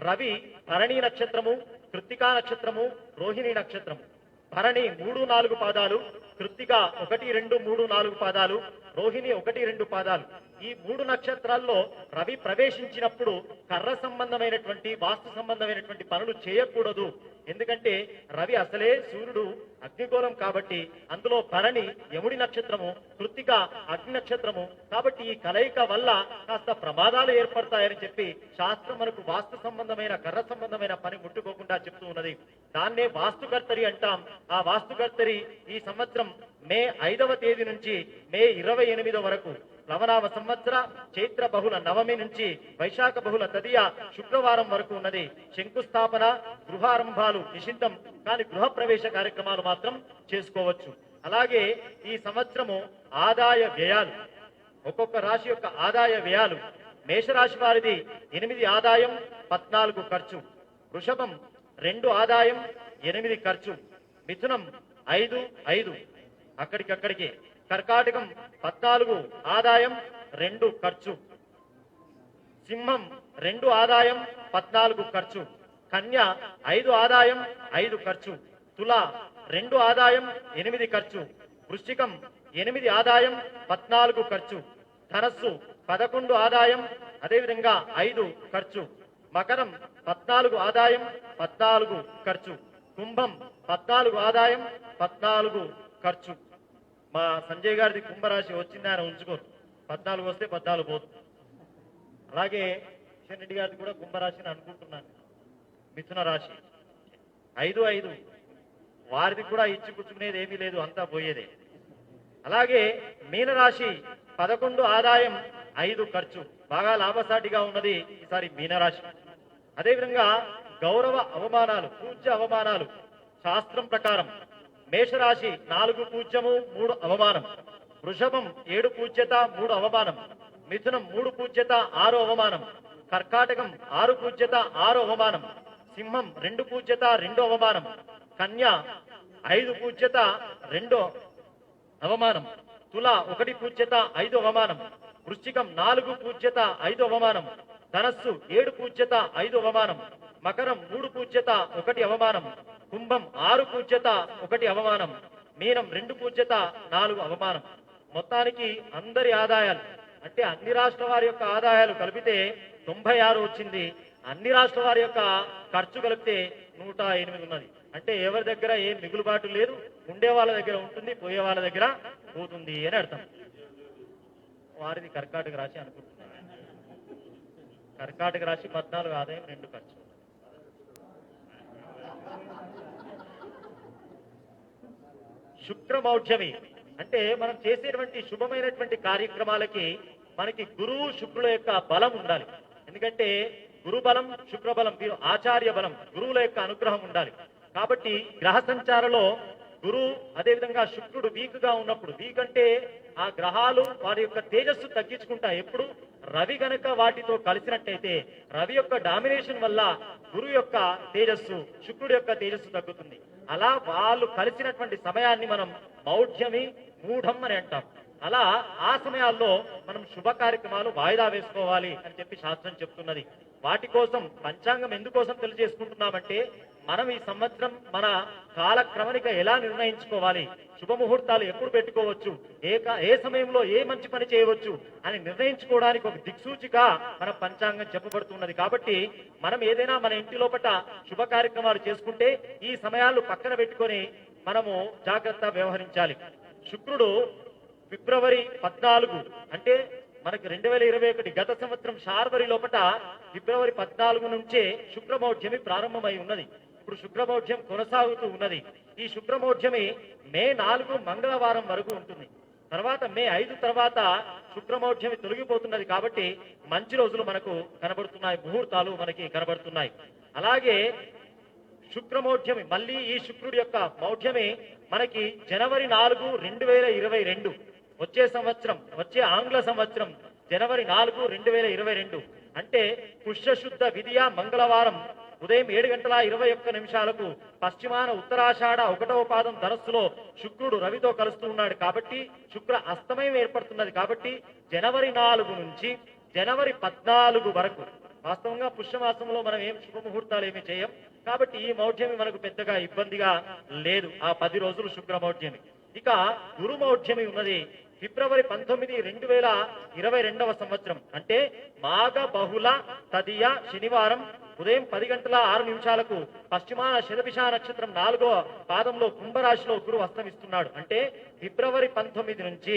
రవి భరణి నక్షత్రము, కృత్తికా నక్షత్రము, రోహిణి నక్షత్రము. భరణి 3, 4 పాదాలు, కృత్తిక 1, 2, 3, 4 పాదాలు, రోహిణి 1, 2 పాదాలు. ఈ 3 నక్షత్రాల్లో రవి ప్రవేశించినప్పుడు కర్ర సంబంధమైనటువంటి, వాస్తు సంబంధమైనటువంటి పనులు చేయకూడదు. ఎందుకంటే రవి అసలే సూర్యుడు అగ్నిగోళం కాబట్టి, అందులో భరణి యముడి నక్షత్రము, కృత్తిక అగ్ని నక్షత్రము. కాబట్టి ఈ కలయిక వల్ల కాస్త ప్రమాదాలు ఏర్పడతాయని చెప్పి శాస్త్రం మనకు వాస్తు సంబంధమైన, కర్ర సంబంధమైన పని ముట్టుకోకుండా చెప్తూ ఉన్నది. దాన్నే వాస్తుకర్తరి అంటాం. ఆ వాస్తుకర్తరి ఈ సంవత్సరం మే 5వ తేదీ నుంచి మే 28 వరకు, ప్లవనామ సంవత్సర చైత్ర బహుళ నవమి నుంచి వైశాఖ బహుళ తదియ శుక్రవారం వరకు ఉన్నది. శంకుస్థాపన, గృహారంభాలు నిషిద్ధం. కానీ గృహ ప్రవేశ కార్యక్రమాలు మాత్రం చేసుకోవచ్చు. అలాగే ఈ సంవత్సరము ఆదాయ వ్యయాలు, ఒక్కొక్క రాశి యొక్క ఆదాయ వ్యయాలు. మేషరాశి వారిది 8 ఆదాయం, 14 ఖర్చు. వృషభం 2 ఆదాయం, 8 ఖర్చు. మిథునం 5, 5 అక్కడికక్కడికే. కర్కాటకం 14 ఆదాయం, 2 ఖర్చు. సింహం 2 ఆదాయం, 14 ఖర్చు. కన్య 5 ఆదాయం, 5 ఖర్చు. తుల 2 ఆదాయం, 8 ఖర్చు. వృశ్చికం 8 ఆదాయం, 14 ఖర్చు. ధనస్సు 11 ఆదాయం, అదేవిధంగా 5 ఖర్చు. మకరం 14 ఆదాయం, 14 ఖర్చు. కుంభం 14 ఆదాయం, 14 ఖర్చు. మా సంజయ్ గారిది కుంభరాశి వచ్చింది, ఆయన ఉంచుకోరు. 14 వస్తే 14 పోతుంది. అలాగే కిషన్ రెడ్డి గారిది కూడా కుంభరాశిని అనుకుంటున్నాను. మిథున రాశి 5, 5 వారిది కూడా ఇచ్చి పుచ్చుకునేది ఏమీ లేదు, అంతా పోయేదే. అలాగే మీనరాశి 11 ఆదాయం, 5 ఖర్చు. బాగా లాభసాటిగా ఉన్నది ఈసారి మీనరాశి. అదేవిధంగా గౌరవ అవమానాలు, పూజ్య అవమానాలు శాస్త్రం ప్రకారం మేషరాశి 4 పూజ్యము, 3 అవమానం. వృషభం 7 పూజ్యత, 3 అవమానం. మిథునం 3 పూజ్యత, 6 అవమానం. కర్కాటకం 6 పూజ్యత, 6 అవమానం. సింహం 2 పూజ్యత, 2 అవమానం. కన్య 5 పూజ్యత, 2 అవమానం. తుల 1 పూజ్యత, 5 అవమానం. వృశ్చికం 4 పూజ్యత, 5 అవమానం. ధనస్సు 7 పూజ్యత, 5 అవమానం. మకరం 3 పూజ్యత, 1 అవమానం. కుంభం 6 పూజ్యత, 1 అవమానం. మీనం 2 పూజ్యత, 4 అవమానం. మొత్తానికి అందరి ఆదాయాలు అంటే అన్ని రాష్ట్రాల వారి యొక్క ఆదాయాలు కలిపితే 96 వచ్చింది. అన్ని రాష్ట్రాల వారి యొక్క ఖర్చు కలిపితే 108 ఉన్నది. అంటే ఎవరి దగ్గర ఏం మిగులుబాటు లేదు, ఉండే వాళ్ళ దగ్గర ఉంటుంది, పోయే వాళ్ళ దగ్గర పోతుంది అని అర్థం. వారిది కర్కాటక రాశి అనుకుంటున్నారు. కర్కాటక రాశి 14 ఆదాయం, 2 ఖర్చు. శుక్రమౌఢ్యమి అంటే మనం చేసేటువంటి శుభమైనటువంటి కార్యక్రమాలకి మనకి గురువు శుక్రుల యొక్క బలం ఉండాలి. ఎందుకంటే గురు బలం, శుక్ర బలం, వీరు ఆచార్య బలం, గురువుల యొక్క అనుగ్రహం ఉండాలి. కాబట్టి గ్రహ సంచారంలో గురువు అదేవిధంగా శుక్రుడు వీక్ గా ఉన్నప్పుడు, వీక్ అంటే ఆ గ్రహాలు వారి యొక్క తేజస్సు తగ్గించుకుంటా ఎప్పుడు రవి గనక వాటితో కలిసినట్టయితే రవి యొక్క డామినేషన్ వల్ల గురువు యొక్క తేజస్సు, శుక్రుడి యొక్క తేజస్సు తగ్గుతుంది. అలా వాళ్ళు కలిసినటువంటి సమయాన్ని మనం మౌఢ్యమి, మూఢం అని అంటాం. అలా ఆ సమయాల్లో మనం శుభ కార్యక్రమాలు వాయిదా వేసుకోవాలి అని చెప్పి శాస్త్రం చెప్తున్నది. వాటి కోసం పంచాంగం ఎందుకోసం తెలియజేసుకుంటున్నామంటే మనం ఈ సంవత్సరం మన కాలక్రమణిక ఎలా నిర్ణయించుకోవాలి, శుభముహూర్తాలు ఎప్పుడు పెట్టుకోవచ్చు, ఏ సమయంలో ఏ మంచి పని చేయవచ్చు అని నిర్ణయించుకోవడానికి ఒక దిక్సూచిగా మన పంచాంగం చెప్పబడుతున్నది. కాబట్టి మనం ఏదైనా మన ఇంటి లోపల శుభ కార్యక్రమాలు చేసుకుంటే ఈ సమయాలు పక్కన పెట్టుకొని మనము జాగ్రత్త వ్యవహరించాలి. శుక్రుడు ఫిబ్రవరి 14 అంటే మనకి 2021 గత సంవత్సరం శార్వరి లోపల ఫిబ్రవరి 14 నుంచే శుక్రమౌఢ్యమి ప్రారంభమై ఉన్నది. ఇప్పుడు శుక్రమౌఢ్యం కొనసాగుతూ ఉన్నది. ఈ శుక్రమౌఢ్యమి మే 4 మంగళవారం వరకు ఉంటుంది. తర్వాత మే 5 తర్వాత శుక్రమౌఢ్యమి తొలగిపోతున్నది. కాబట్టి మంచి రోజులు మనకు కనబడుతున్నాయి, ముహూర్తాలు మనకి కనబడుతున్నాయి. అలాగే శుక్రమౌఢ్యమి మళ్ళీ ఈ శుక్రుడి యొక్క మౌఢ్యమి మనకి జనవరి 4, 2022 వచ్చే సంవత్సరం, వచ్చే ఆంగ్ల సంవత్సరం జనవరి 4, 2022 అంటే పుష్యశుద్ధ విధియ మంగళవారం ఉదయం 7:21 పశ్చిమాన ఉత్తరాషాఢ 1వ పాదం ధనస్సులో శుక్రుడు రవితో కలుస్తూ ఉన్నాడు. కాబట్టి శుక్ర అస్తమయం ఏర్పడుతున్నది. కాబట్టి జనవరి 4 నుంచి జనవరి 14 వరకు వాస్తవంగా పుష్యమాసంలో మనం ఏం శుభముహూర్తాలు ఏమి చేయం. కాబట్టి ఈ మౌఢ్యమి మనకు పెద్దగా ఇబ్బందిగా లేదు. ఆ 10 రోజులు శుక్ర మౌఢ్యమి. ఇక గురు మౌఢ్యమి ఉన్నది ఫిబ్రవరి 19, 2022 సంవత్సరం అంటే మాఘ బహుళ తదియ శనివారం ఉదయం 10:06 పశ్చిమాన శతభిష నక్షత్రం 4వ పాదంలో కుంభరాశిలో గురువు అస్తమిస్తున్నాడు. అంటే ఫిబ్రవరి 19 నుంచి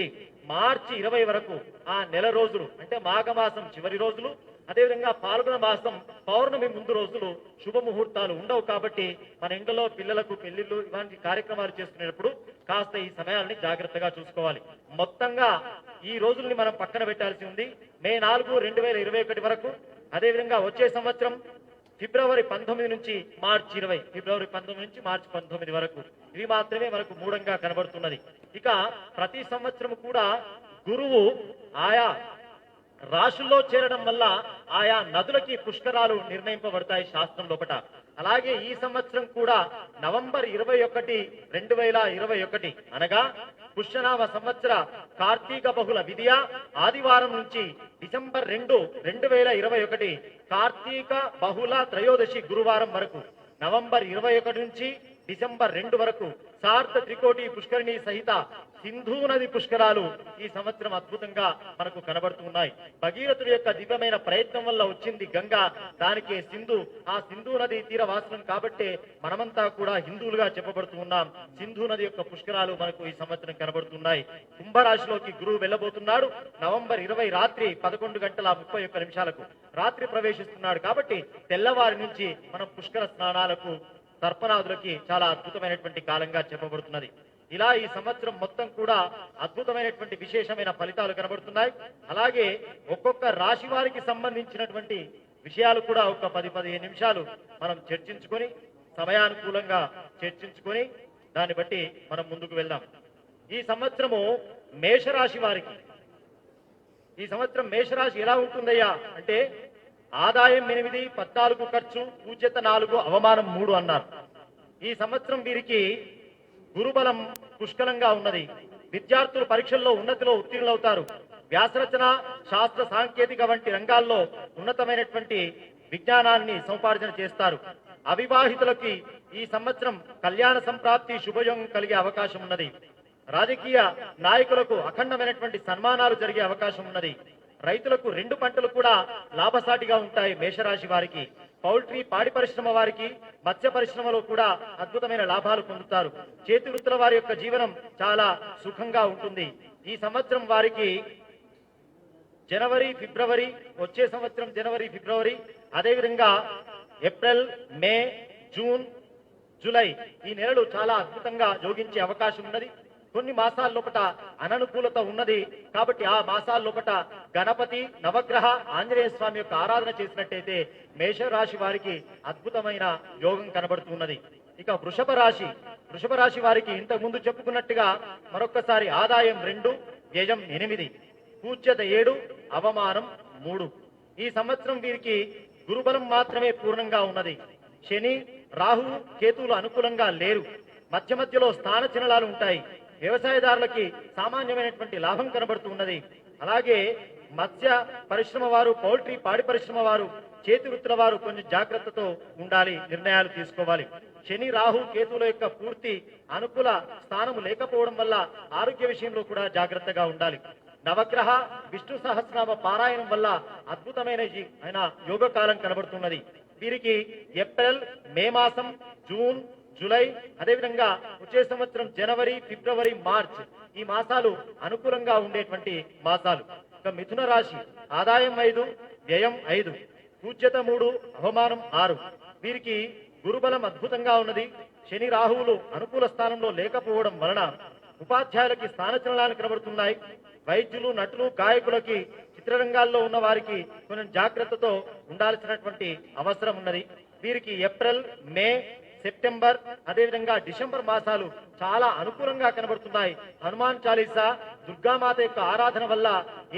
మార్చి 20 వరకు ఆ నెల రోజులు అంటే మాఘమాసం చివరి రోజులు, అదేవిధంగా పాల్గొన మాసం పౌర్ణమి ముందు రోజులు శుభముహూర్తాలు ఉండవు. కాబట్టి మన ఇంట్లో పిల్లలకు పెళ్లిళ్ళు ఇలాంటి కార్యక్రమాలు చేసుకునేటప్పుడు కాస్త ఈ సమయాల్ని జాగ్రత్తగా చూసుకోవాలి. మొత్తంగా ఈ రోజుల్ని మనం పక్కన పెట్టాల్సి ఉంది. మే 4, 2021 వరకు, అదేవిధంగా వచ్చే సంవత్సరం ఫిబ్రవరి 19 నుంచి మార్చి 20, ఫిబ్రవరి 19 నుంచి మార్చి 19 వరకు ఇవి మాత్రమే మనకు మూఢంగా కనబడుతున్నది. ఇక ప్రతి సంవత్సరం కూడా గురువు ఆయా రాశుల్లో చేరడం వల్ల ఆయా నదులకి పుష్కరాలు నిర్ణయింపబడతాయి శాస్త్రం లోపట. అలాగే ఈ సంవత్సరం కూడా నవంబర్ 21, 2021 అనగా పుష్యనామ సంవత్సర కార్తీక బహుళ విధియ ఆదివారం నుంచి డిసెంబర్ 2, 2021 కార్తీక బహుళ త్రయోదశి గురువారం వరకు, నవంబర్ 21 నుంచి డిసెంబర్ 2 వరకు సార్ధ త్రికోటి పుష్కరిణి సహిత సింధు నది పుష్కరాలు ఈ సంవత్సరం అద్భుతంగా మనకు కనబడుతున్నాయి. భగీరథుడి యొక్క దివ్యమైన ప్రయత్నం వల్ల వచ్చింది గంగా, దానికి సింధు. ఆ సింధు నది తీరవాసులం కాబట్టే మనమంతా కూడా హిందువులుగా చెప్పబడుతూ ఉన్నాం. సింధు నది యొక్క పుష్కరాలు మనకు ఈ సంవత్సరం కనబడుతున్నాయి. కుంభరాశిలోకి గురువు వెళ్ళబోతున్నాడు. నవంబర్ 20 రాత్రి 11:31 రాత్రి ప్రవేశిస్తున్నాడు. కాబట్టి తెల్లవారి నుంచి మనం పుష్కర స్నానాలకు, తర్పణాదులకి చాలా అద్భుతమైనటువంటి కాలంగా చెప్పబడుతున్నది. ఇలా ఈ సంవత్సరం మొత్తం కూడా అద్భుతమైనటువంటి విశేషమైన ఫలితాలు కనబడుతున్నాయి. అలాగే ఒక్కొక్క రాశి వారికి సంబంధించినటువంటి విషయాలు కూడా ఒక 10-15 నిమిషాలు మనం చర్చించుకొని, సమయానుకూలంగా చర్చించుకొని దాన్ని బట్టి మనం ముందుకు వెళ్దాం. ఈ సంవత్సరము మేషరాశి వారికి, ఈ సంవత్సరం మేషరాశి ఎలా ఉంటుందయ్యా అంటే ఆదాయం 8, 14 ఖర్చు, పూజ్యత 4, అవమానం 3 అన్నారు. ఈ సంవత్సరం వీరికి గురుబలం పుష్కలంగా ఉన్నది. విద్యార్థులు పరీక్షల్లో ఉన్నతిలో ఉత్తీర్ణులవుతారు. వ్యాసరచన, శాస్త్ర సాంకేతిక వంటి రంగాల్లో ఉన్నతమైనటువంటి విజ్ఞానాన్ని సముపార్జన చేస్తారు. అవివాహితులకి ఈ సంవత్సరం కళ్యాణ సంప్రాప్తి, శుభయోగం కలిగే అవకాశం ఉన్నది. రాజకీయ నాయకులకు అఖండమైనటువంటి సన్మానాలు జరిగే అవకాశం ఉన్నది. రైతులకు 2 పంటలు కూడా లాభసాటిగా ఉంటాయి మేషరాశి వారికి. పౌల్ట్రీ, పాడి పరిశ్రమ వారికి, మత్స్య పరిశ్రమలో కూడా అద్భుతమైన లాభాలు పొందుతారు. చేతి వృత్తుల వారి యొక్క జీవనం చాలా సుఖంగా ఉంటుంది. ఈ సంవత్సరం వారికి జనవరి, ఫిబ్రవరి, వచ్చే సంవత్సరం జనవరి, ఫిబ్రవరి, అదేవిధంగా ఏప్రిల్, మే, జూన్, జూలై ఈ నెలలు చాలా అద్భుతంగా యోగించే అవకాశం ఉన్నది. కొన్ని మాసాల లోపట అననుకూలత ఉన్నది. కాబట్టి ఆ మాసాల లోపట గణపతి, నవగ్రహ, ఆంజనేయ స్వామి యొక్క ఆరాధన చేసినట్టయితే మేషరాశి వారికి అద్భుతమైన యోగం కనబడుతున్నది. ఇక వృషభ రాశి వారికి ఇంతకు ముందు చెప్పుకున్నట్టుగా మరొక్కసారి ఆదాయం 2, వ్యయం 8, పూజ్యత 7, అవమానం 3. ఈ సంవత్సరం వీరికి గురుబలం మాత్రమే పూర్ణంగా ఉన్నది. శని రాహు కేతువులు అనుకూలంగా లేరు. మధ్య మధ్యలో స్థాన చిహ్నాలు ఉంటాయి. వ్యవసాయదారులకి సామాన్యమైనటువంటి లాభం కనబడుతున్నది. అలాగే మత్స్య పరిశ్రమ వారు, పౌల్ట్రీ పాడి పరిశ్రమ వారు, చేతి వృత్తుల వారు కొంచెం జాగ్రత్తతో ఉండాలి, నిర్ణయాలు తీసుకోవాలి. శని రాహు కేతువుల యొక్క పూర్తి అనుకూల స్థానము లేకపోవడం వల్ల ఆరోగ్య విషయంలో కూడా జాగ్రత్తగా ఉండాలి. నవగ్రహ విష్ణు సహస్రనామ పారాయణం వల్ల అద్భుతమైన యోగకాలం కనబడుతున్నది. వీరికి ఏప్రిల్, మే మాసం, జూన్, జూలై, అదేవిధంగా వచ్చే సంవత్సరం జనవరి, ఫిబ్రవరి, మార్చ్ ఈ మాసాలు అనుకూలంగా ఉండేటువంటి మాసాలు. ఇక మిథున రాశి ఆదాయం 5, వ్యయం 5, పూజ్యత 3, అవమానం 6. వీరికి గురుబలం అద్భుతంగా ఉన్నది. శని రాహువులు అనుకూల స్థానంలో లేకపోవడం వలన ఉపాధ్యాయులకి స్థానచలనాలు కనబడుతున్నాయి. వైద్యులు, నటులు, గాయకులకి, చిత్రరంగాల్లో ఉన్న వారికి కొంచెం జాగ్రత్తతో ఉండాల్సినటువంటి అవసరం ఉన్నది. వీరికి ఏప్రిల్, మే, సెప్టెంబర్, అదేవిధంగా డిసెంబర్ మాసాలు చాలా అనుకూలంగా కనబడుతున్నాయి. హనుమాన్ చాలీసా, దుర్గామాత యొక్క ఆరాధన వల్ల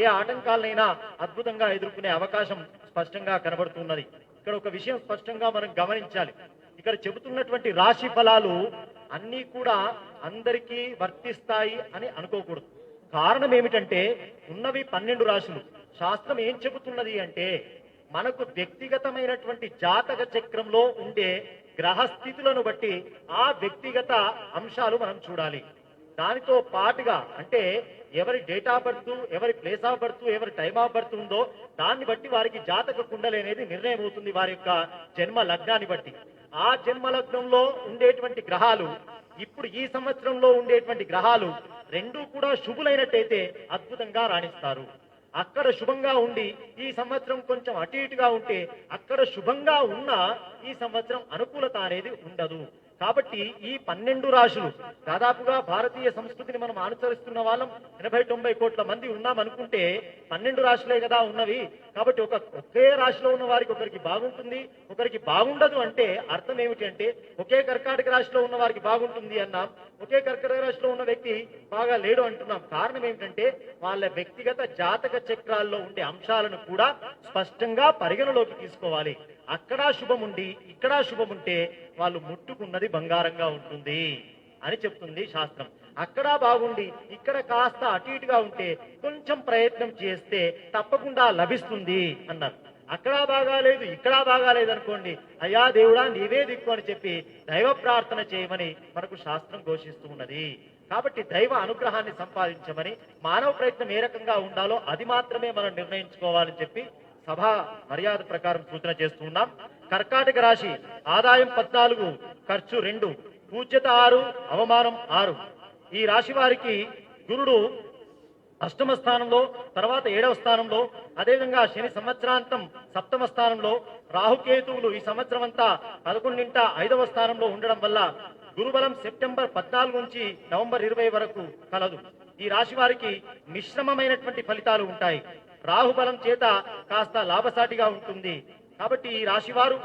ఏ ఆటంకాలనైనా అద్భుతంగా ఎదుర్కొనే అవకాశం స్పష్టంగా కనబడుతున్నది. ఇక్కడ ఒక విషయం స్పష్టంగా మనం గమనించాలి. ఇక్కడ చెబుతున్నటువంటి రాశి ఫలాలు అన్నీ కూడా అందరికీ వర్తిస్తాయి అని అనుకోకూడదు. కారణం ఏమిటంటే ఉన్నవి 12 రాశులు. శాస్త్రం ఏం చెబుతున్నది అంటే మనకు వ్యక్తిగతమైనటువంటి జాతక చక్రంలో ఉండే గ్రహస్థితులను బట్టి ఆ వ్యక్తిగత అంశాలు మనం చూడాలి. దానితో పాటుగా అంటే ఎవరి డేట్ ఆఫ్ బర్త్, ఎవరి ప్లేస్ ఆఫ్ బర్త్, ఎవరి టైమ్ ఆఫ్ బర్త్ ఉందో దాన్ని బట్టి వారికి జాతక కుండలి అనేది నిర్ణయం అవుతుంది. వారి యొక్క జన్మ లగ్నాన్ని బట్టి ఆ జన్మ లగ్నంలో ఉండేటువంటి గ్రహాలు ఇప్పుడు ఈ సంవత్సరంలో ఉండేటువంటి గ్రహాలు రెండూ కూడా శుభులైనట్టయితే అద్భుతంగా రాణిస్తారు. అక్కడ శుభంగా ఉండి ఈ సంవత్సరం కొంచెం అటు ఇటుగా ఉంటే అక్కడ శుభంగా ఉన్నా ఈ సంవత్సరం అనుకూలత అనేది ఉండదు. కాబట్టి ఈ 12 రాశులు దాదాపుగా భారతీయ సంస్కృతిని మనం అనుసరిస్తున్న వాళ్ళం 80-90 కోట్ల మంది ఉన్నాం అనుకుంటే 12 రాశులే కదా ఉన్నవి. కాబట్టి ఒకే రాశిలో ఉన్న వారికి ఒకరికి బాగుంటుంది, ఒకరికి బాగుండదు. అంటే అర్థం ఏమిటి అంటే ఒకే కర్కాటక రాశిలో ఉన్న వారికి బాగుంటుంది అన్నాం, ఒకే కర్కాటక రాశిలో ఉన్న వ్యక్తి బాగా లేడు అంటున్నాం. కారణం ఏమిటంటే వాళ్ళ వ్యక్తిగత జాతక చక్రాల్లో ఉండే అంశాలను కూడా స్పష్టంగా పరిగణలోకి తీసుకోవాలి. అక్కడ శుభం ఉండి ఇక్కడ శుభం ఉంటే వాళ్ళు ముట్టుకున్నది బంగారంగా ఉంటుంది అని చెప్తుంది శాస్త్రం. అక్కడ బాగుండి ఇక్కడ కాస్త అటు ఇటుగా ఉంటే కొంచెం ప్రయత్నం చేస్తే తప్పకుండా లభిస్తుంది అన్నారు. అక్కడ బాగాలేదు ఇక్కడ బాగాలేదు అనుకోండి, అయ్యా దేవుడా నీవే దిక్కు అని చెప్పి దైవ ప్రార్థన చేయమని మనకు శాస్త్రం ఘోషిస్తూ ఉన్నది. కాబట్టి దైవ అనుగ్రహాన్ని సంపాదించమని, మానవ ప్రయత్నం ఏ రకంగా ఉండాలో అది మాత్రమే మనం నిర్ణయించుకోవాలని చెప్పి సభా మర్యాద ప్రకారం సూచన చేస్తున్నాం. కర్కాటక రాశి ఆదాయం 14, ఖర్చు 2, పూజ్యత 6, అవమానం 6. ఈ రాశి వారికి గురుడు అష్టమ స్థానంలో, తర్వాత 7వ స్థానంలో, అదేవిధంగా శని సంవత్సరాంతం 7వ స్థానంలో, రాహుకేతువులు ఈ సంవత్సరం అంతా 11 5వ స్థానంలో ఉండడం వల్ల గురుబలం సెప్టెంబర్ 14 నుంచి నవంబర్ 20 వరకు కలదు. ఈ రాశి వారికి మిశ్రమమైనటువంటి ఫలితాలు ఉంటాయి. రాహుబలం చేత కాస్త లాభసాటిగా ఉంటుంది. కాబట్టి ఈ రాశి వారు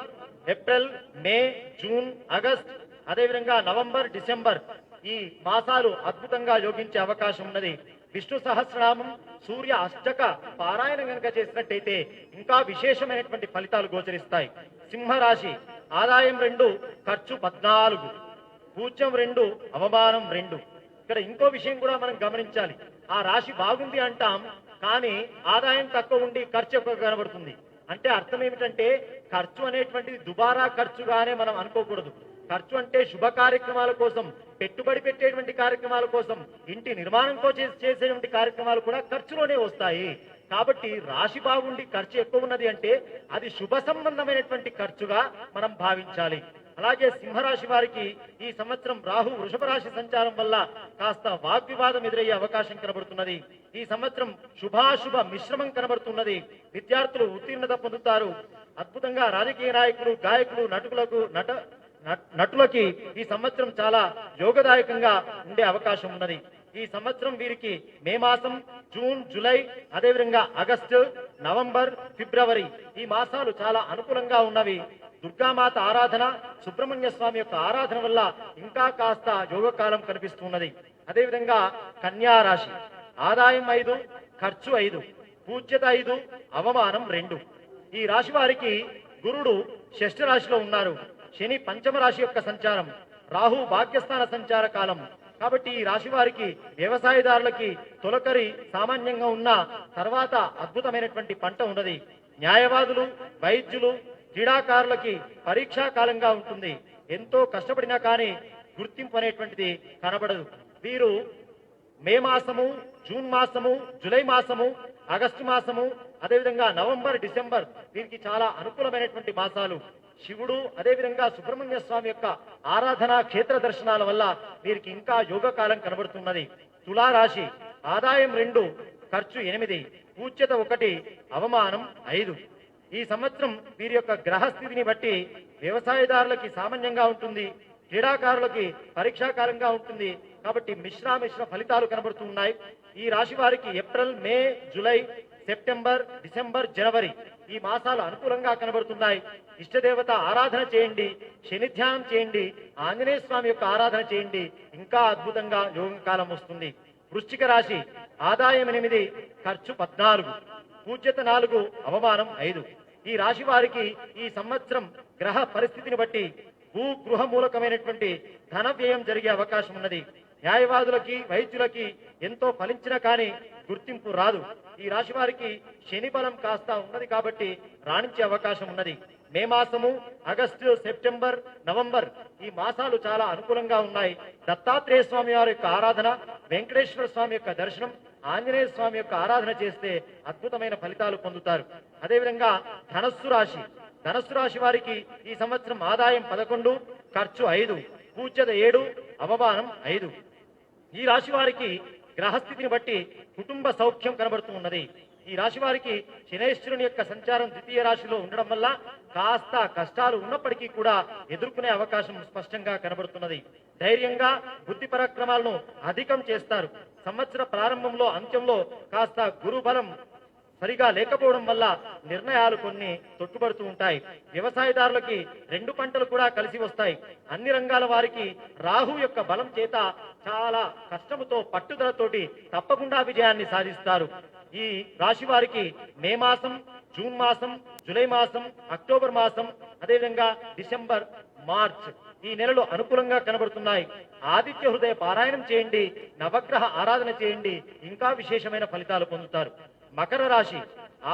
ఏప్రిల్, మే, జూన్, ఆగస్ట్, అదేవిధంగా నవంబర్, డిసెంబర్ ఈ మాసాలు అద్భుతంగా యోగించే అవకాశం ఉన్నది. విష్ణు సహస్రనామం, సూర్య అష్టక పారాయణం కనుక చేసినట్టయితే ఇంకా విశేషమైనటువంటి ఫలితాలు గోచరిస్తాయి. సింహరాశి ఆదాయం 2, ఖర్చు 14, పూజ్యం 2, అవమానం 2. ఇక్కడ ఇంకో విషయం కూడా మనం గమనించాలి. ఆ రాశి బాగుంది అంటాం, కానీ ఆదాయం తక్కువ ఉండి ఖర్చు ఎక్కువ కనబడుతుంది. అంటే అర్థం ఏమిటంటే ఖర్చు అనేటువంటిది దుబారా ఖర్చుగానే మనం అనుకోకూడదు. ఖర్చు అంటే శుభ కార్యక్రమాల కోసం, పెట్టుబడి పెట్టేటువంటి కార్యక్రమాల కోసం, ఇంటి నిర్మాణం కోసం చేసేటువంటి కార్యక్రమాలు కూడా ఖర్చులోనే వస్తాయి. కాబట్టి రాశి బాగుండి ఖర్చు ఎక్కువ ఉన్నది అంటే అది శుభ సంబంధమైనటువంటి ఖర్చుగా మనం భావించాలి. అలాగే సింహరాశి వారికి ఈ సంవత్సరం రాహు వృషభ రాశి సంచారం వల్ల కాస్త వాగ్వివాదం ఎదురయ్యే అవకాశం కనబడుతున్నది. ఈ సంవత్సరం శుభాశుభ మిశ్రమం కనబడుతున్నది. విద్యార్థులు ఉత్తీర్ణత పొందుతారు. అద్భుతంగా రాజకీయ నాయకులు, గాయకులు, నటులకి ఈ సంవత్సరం చాలా యోగదాయకంగా ఉండే అవకాశం ఉన్నది. ఈ సంవత్సరం వీరికి మే మాసం, జూన్, జూలై, అదేవిధంగా ఆగస్టు, నవంబర్, ఫిబ్రవరి ఈ మాసాలు చాలా అనుకూలంగా ఉన్నవి. దుర్గామాత ఆరాధన, సుబ్రహ్మణ్య స్వామి యొక్క ఆరాధన వల్ల ఇంకా కాస్త యోగకాలం కనిపిస్తున్నది. అదేవిధంగా కన్యా రాశి ఆదాయం 5, ఖర్చు 5, పూజ్యత 5, అవమానం 2. ఈ రాశి వారికి గురుడు షష్ఠ రాశిలో ఉన్నారు. శని పంచమ రాశి యొక్క సంచారం, రాహు భాగ్యస్థాన సంచార కాలం. కాబట్టి ఈ రాశి వారికి వ్యవసాయదారులకి తొలకరి సామాన్యంగా ఉన్న తర్వాత అద్భుతమైనటువంటి పంట ఉన్నది. న్యాయవాదులు, వైద్యులు, క్రీడాకారులకి పరీక్షా కాలంగా ఉంటుంది. ఎంతో కష్టపడినా కానీ గుర్తింపు అనేటువంటిది కనబడదు. వీరు మే మాసము, జూన్ మాసము, జూలై మాసము, ఆగస్టు మాసము, అదేవిధంగా నవంబర్, డిసెంబర్ వీరికి చాలా అనుకూలమైనటువంటి మాసాలు. శివుడు అదేవిధంగా సుబ్రహ్మణ్య స్వామి యొక్క ఆరాధన, క్షేత్ర దర్శనాల వల్ల వీరికి ఇంకా యోగకాలం కనబడుతున్నది. తులారాశి ఆదాయం 2, ఖర్చు 8, పూజ్యత 1, అవమానం 5. ఈ సంవత్సరం వీరి యొక్క గ్రహస్థితిని బట్టి వ్యవసాయదారులకి సామాన్యంగా ఉంటుంది, క్రీడాకారులకి పరీక్షాకాలంగా ఉంటుంది. కాబట్టి మిశ్ర ఫలితాలు కనబడుతున్నాయి. ఈ రాశి వారికి ఏప్రిల్, మే, జూలై, సెప్టెంబర్, డిసెంబర్, జనవరి ఈ మాసాలు అనుకూలంగా కనబడుతున్నాయి. ఇష్టదేవత ఆరాధన చేయండి, శని ధ్యానం చేయండి, ఆంజనేయ స్వామి యొక్క ఆరాధన చేయండి, ఇంకా అద్భుతంగా యోగకాలం వస్తుంది. వృశ్చిక రాశి ఆదాయం 8, ఖర్చు 14, పూజ్యత 4, అవమానం 5. ఈ రాశి వారికి ఈ సంవత్సరం గ్రహ పరిస్థితిని బట్టి గృహ మూలకమైనటువంటి ధన వ్యయం జరిగే అవకాశం ఉన్నది. న్యాయవాదులకి, వైద్యులకి ఎంతో ఫలించినా కానీ గుర్తింపు రాదు. ఈ రాశి వారికి శని బలం కాస్త ఉన్నది కాబట్టి రాణించే అవకాశం ఉన్నది. మే మాసము, ఆగస్టు, సెప్టెంబర్, నవంబర్ ఈ మాసాలు చాలా అనుకూలంగా ఉన్నాయి. దత్తాత్రేయ స్వామి వారి యొక్క ఆరాధన, వెంకటేశ్వర స్వామి యొక్క దర్శనం, ఆంజనేయ స్వామి యొక్క ఆరాధన చేస్తే అద్భుతమైన ఫలితాలు పొందుతారు. అదేవిధంగా ధనస్సు రాశి వారికి ఈ సంవత్సరం ఆదాయం 11, ఖర్చు 5, పూజ్యత 7, అవమానం 5. ఈ రాశి వారికి గ్రహస్థితిని బట్టి కుటుంబ సౌఖ్యం కనబడుతూ ఉన్నది. ఈ రాశి వారికి శనేశ్వరుని యొక్క సంచారం ద్వితీయ రాశిలో ఉండడం వల్ల కాస్త కష్టాలు ఉన్నప్పటికీ కూడా ఎదుర్కొనే అవకాశం స్పష్టంగా కనబడుతున్నది. ధైర్యంగా బుద్ధి పరాక్రమాలను అధికం చేస్తారు. సంవత్సర ప్రారంభంలో, అంత్యంలో కాస్త గురుబలం సరిగా లేకపోవడం వల్ల నిర్ణయాలు కొన్ని తొట్టుబడుతూ ఉంటాయి. వ్యవసాయదారులకి 2 పంటలు కూడా కలిసి వస్తాయి. అన్ని రంగాల వారికి రాహు యొక్క బలం చేత చాలా కష్టముతో, పట్టుదలతోటి తప్పకుండా విజయాన్ని సాధిస్తారు. ఈ రాశి వారికి మే మాసం, జూన్ మాసం, జూలై మాసం, అక్టోబర్ మాసం, అదేవిధంగా డిసెంబర్, మార్చ్ ఈ నెలలు అనుకూలంగా కనబడుతున్నాయి. ఆదిత్య హృదయ పారాయణం చేయండి, నవగ్రహ ఆరాధన చేయండి, ఇంకా విశేషమైన ఫలితాలు పొందుతారు. మకర రాశి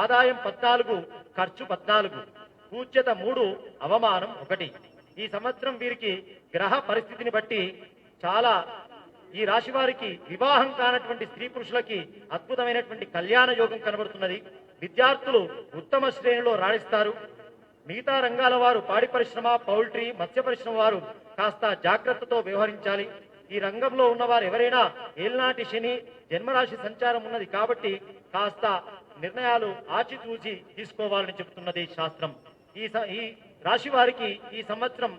ఆదాయం 14, ఖర్చు 14, పూజ్యత 3, అవమానం 1. ఈ సంవత్సరం వీరికి గ్రహ పరిస్థితిని బట్టి చాలా ఈ రాశి వారికి వివాహం కానటువంటి స్త్రీ పురుషులకి అద్భుతమైనటువంటి కళ్యాణ యోగం కనబడుతున్నది. విద్యార్థులు ఉత్తమ శ్రేణిలో రాణిస్తారు. మిగతా రంగాల వారు పాడి పరిశ్రమ, పౌల్ట్రీ, మత్స్య పరిశ్రమ వారు కాస్త జాగ్రత్తతో వ్యవహరించాలి. ఈ రంగంలో ఉన్నవారు ఎవరైనా ఏల్నాటి శని జన్మరాశి సంచారం ఉన్నది కాబట్టి కాస్త నిర్ణయాలు ఆచితూచి తీసుకోవాలని చెబుతున్నది శాస్త్రం. ఈ రాశి వారికి ఈ సంవత్సరం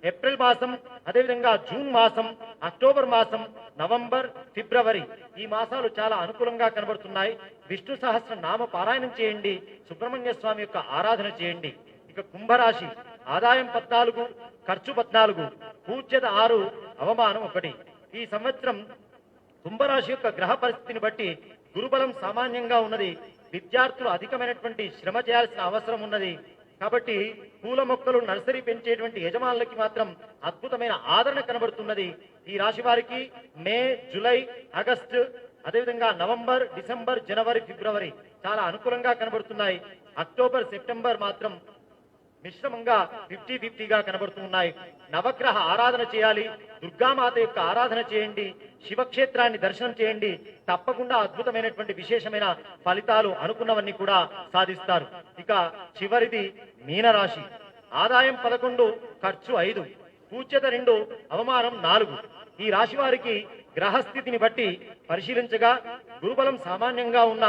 ఏప్రిల్ మాసం, అదేవిధంగా జూన్ మాసం, అక్టోబర్ మాసం, నవంబర్, ఫిబ్రవరి ఈ మాసాలు చాలా అనుకూలంగా కనబడుతున్నాయి. విష్ణు సహస్ర నామ పారాయణం చేయండి, సుబ్రహ్మణ్య స్వామి యొక్క ఆరాధన చేయండి. ఇక కుంభరాశి ఆదాయం 14, ఖర్చు 14, పూజ్యత 6, అవమానం 1. ఈ సంవత్సరం కుంభరాశి యొక్క గ్రహ పరిస్థితిని బట్టి గురుబలం సామాన్యంగా ఉన్నది. విద్యార్థులు అధికమైనటువంటి శ్రమ చేయాల్సిన అవసరం ఉన్నది. కాబట్టి పూల మొక్కలు నర్సరీ పెంచేటువంటి యజమానులకి మాత్రం అద్భుతమైన ఆదరణ కనబడుతున్నది. ఈ రాశి వారికి మే, జూలై, ఆగస్టు, అదేవిధంగా నవంబర్, డిసెంబర్, జనవరి, ఫిబ్రవరి చాలా అనుకూలంగా కనబడుతున్నాయి. అక్టోబర్, సెప్టెంబర్ మాత్రం మిశ్రమంగా 50-50గా కనబడుతున్నాయి. నవగ్రహ ఆరాధన చేయాలి, దుర్గామాత యొక్క ఆరాధన చేయండి, శివక్షేత్రాన్ని దర్శనం చేయండి. తప్పకుండా అద్భుతమైనటువంటి విశేషమైన ఫలితాలు అనుకున్నవన్నీ కూడా సాధిస్తారు. ఇక చివరిది మీనరాశి ఆదాయం 11, ఖర్చు 5, పూజ్యత 2, అవమానం 4. ఈ రాశి వారికి గ్రహస్థితిని బట్టి పరిశీలించగా గురుబలం సామాన్యంగా ఉన్న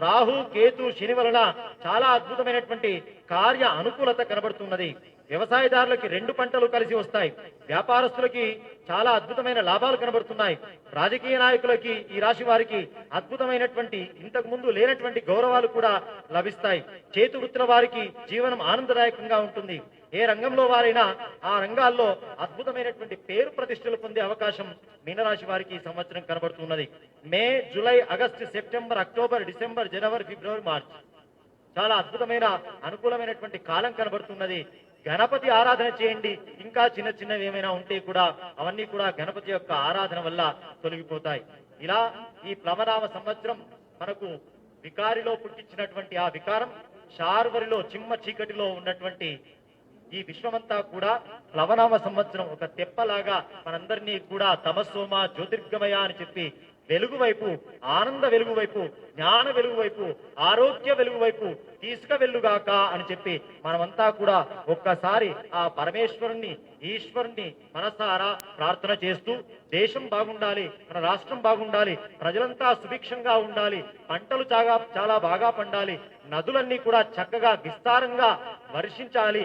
రాహు, కేతు, శని వలన చాలా అద్భుతమైనటువంటి కార్య అనుకూలత కనబడుతున్నది. వ్యవసాయదారులకి 2 పంటలు కలిసి వస్తాయి. వ్యాపారస్తులకి చాలా అద్భుతమైన లాభాలు కనబడుతున్నాయి. రాజకీయ నాయకులకి ఈ రాశి వారికి అద్భుతమైనటువంటి ఇంతకు ముందు లేనటువంటి గౌరవాలు కూడా లభిస్తాయి. చేతి వృత్తుల వారికి జీవనం ఆనందదాయకంగా ఉంటుంది. ఏ రంగంలో వారైనా ఆ రంగాల్లో అద్భుతమైనటువంటి పేరు ప్రతిష్టలు పొందే అవకాశం మీనరాశి వారికి ఈ సంవత్సరం కనబడుతున్నది. May, July, August, September, October, December, జనవరి, ఫిబ్రవరి, మార్చ్ చాలా అద్భుతమైన అనుకూలమైనటువంటి కాలం కనబడుతున్నది. గణపతి ఆరాధన చేయండి. ఇంకా చిన్న చిన్నవి ఏమైనా ఉంటే కూడా అవన్నీ కూడా గణపతి యొక్క ఆరాధన వల్ల తొలగిపోతాయి. ఇలా ఈ ప్లవనామ సంవత్సరం మనకు వికారిలో పుట్టించినటువంటి ఆ వికారం శార్వరిలో చిమ్మ చీకటిలో ఉన్నటువంటి ఈ విశ్వమంతా కూడా ప్లవనామ సంవత్సరం ఒక తెప్పలాగా మనందరినీ కూడా తమస్సోమ జ్యోతిర్గమయ అని చెప్పి వెలుగు వైపు, ఆనంద వెలుగు వైపు, జ్ఞాన వెలుగు వైపు, ఆరోగ్య వెలుగు వైపు తీసుకువెళ్ళుగాక అని చెప్పి మనమంతా కూడా ఒక్కసారి ఆ పరమేశ్వరుణ్ణి, ఈశ్వరుణ్ణి మనసారా ప్రార్థన చేస్తూ దేశం బాగుండాలి, మన రాష్ట్రం బాగుండాలి, ప్రజలంతా సుభిక్షంగా ఉండాలి, పంటలు చాలా బాగా పండాలి, నదులన్నీ కూడా చక్కగా విస్తారంగా వర్షించాలి,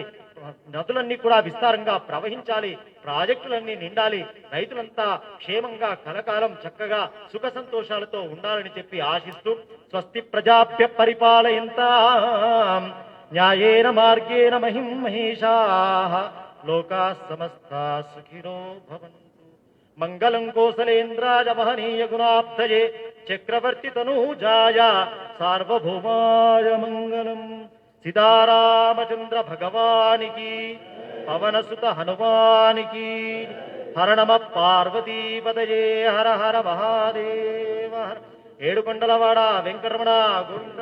నదులన్నీ కూడా విస్తారంగా ప్రవహించాలి, ప్రాజెక్టులన్నీ నిండాలి, రైతులంతా క్షేమంగా కలకాలం చక్కగా సుఖ సంతోషాలతో ఉండాలని చెప్పి ఆశిస్తూ స్వస్తి ప్రజాభ్య పరిపాలయంతాం న్యాయేన మార్గేణ మహిం మహేషాః లోకాః సమస్తాః సుఖినో భవంతు. మంగళం కోసలేంద్రాయ మహనీయ గుణాబ్ధయే చక్రవర్తి తనూజాయ సార్వభౌమాయ మంగళం. సీతారామచంద్ర భగవానికి, పవనసుత హనుమానికి, హర నమ పార్వతీపదయే హర హర మహాదేవ. ఏడుకొండలవాడ వెంకటరమణ గోవింద.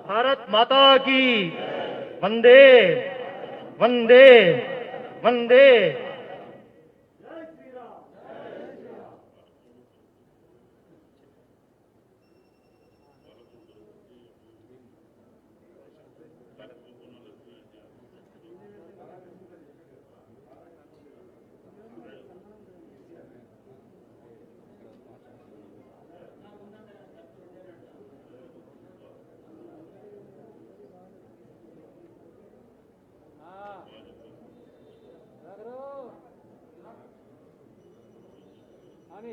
భారత్ మాతాకి వందే వందే వందే. అని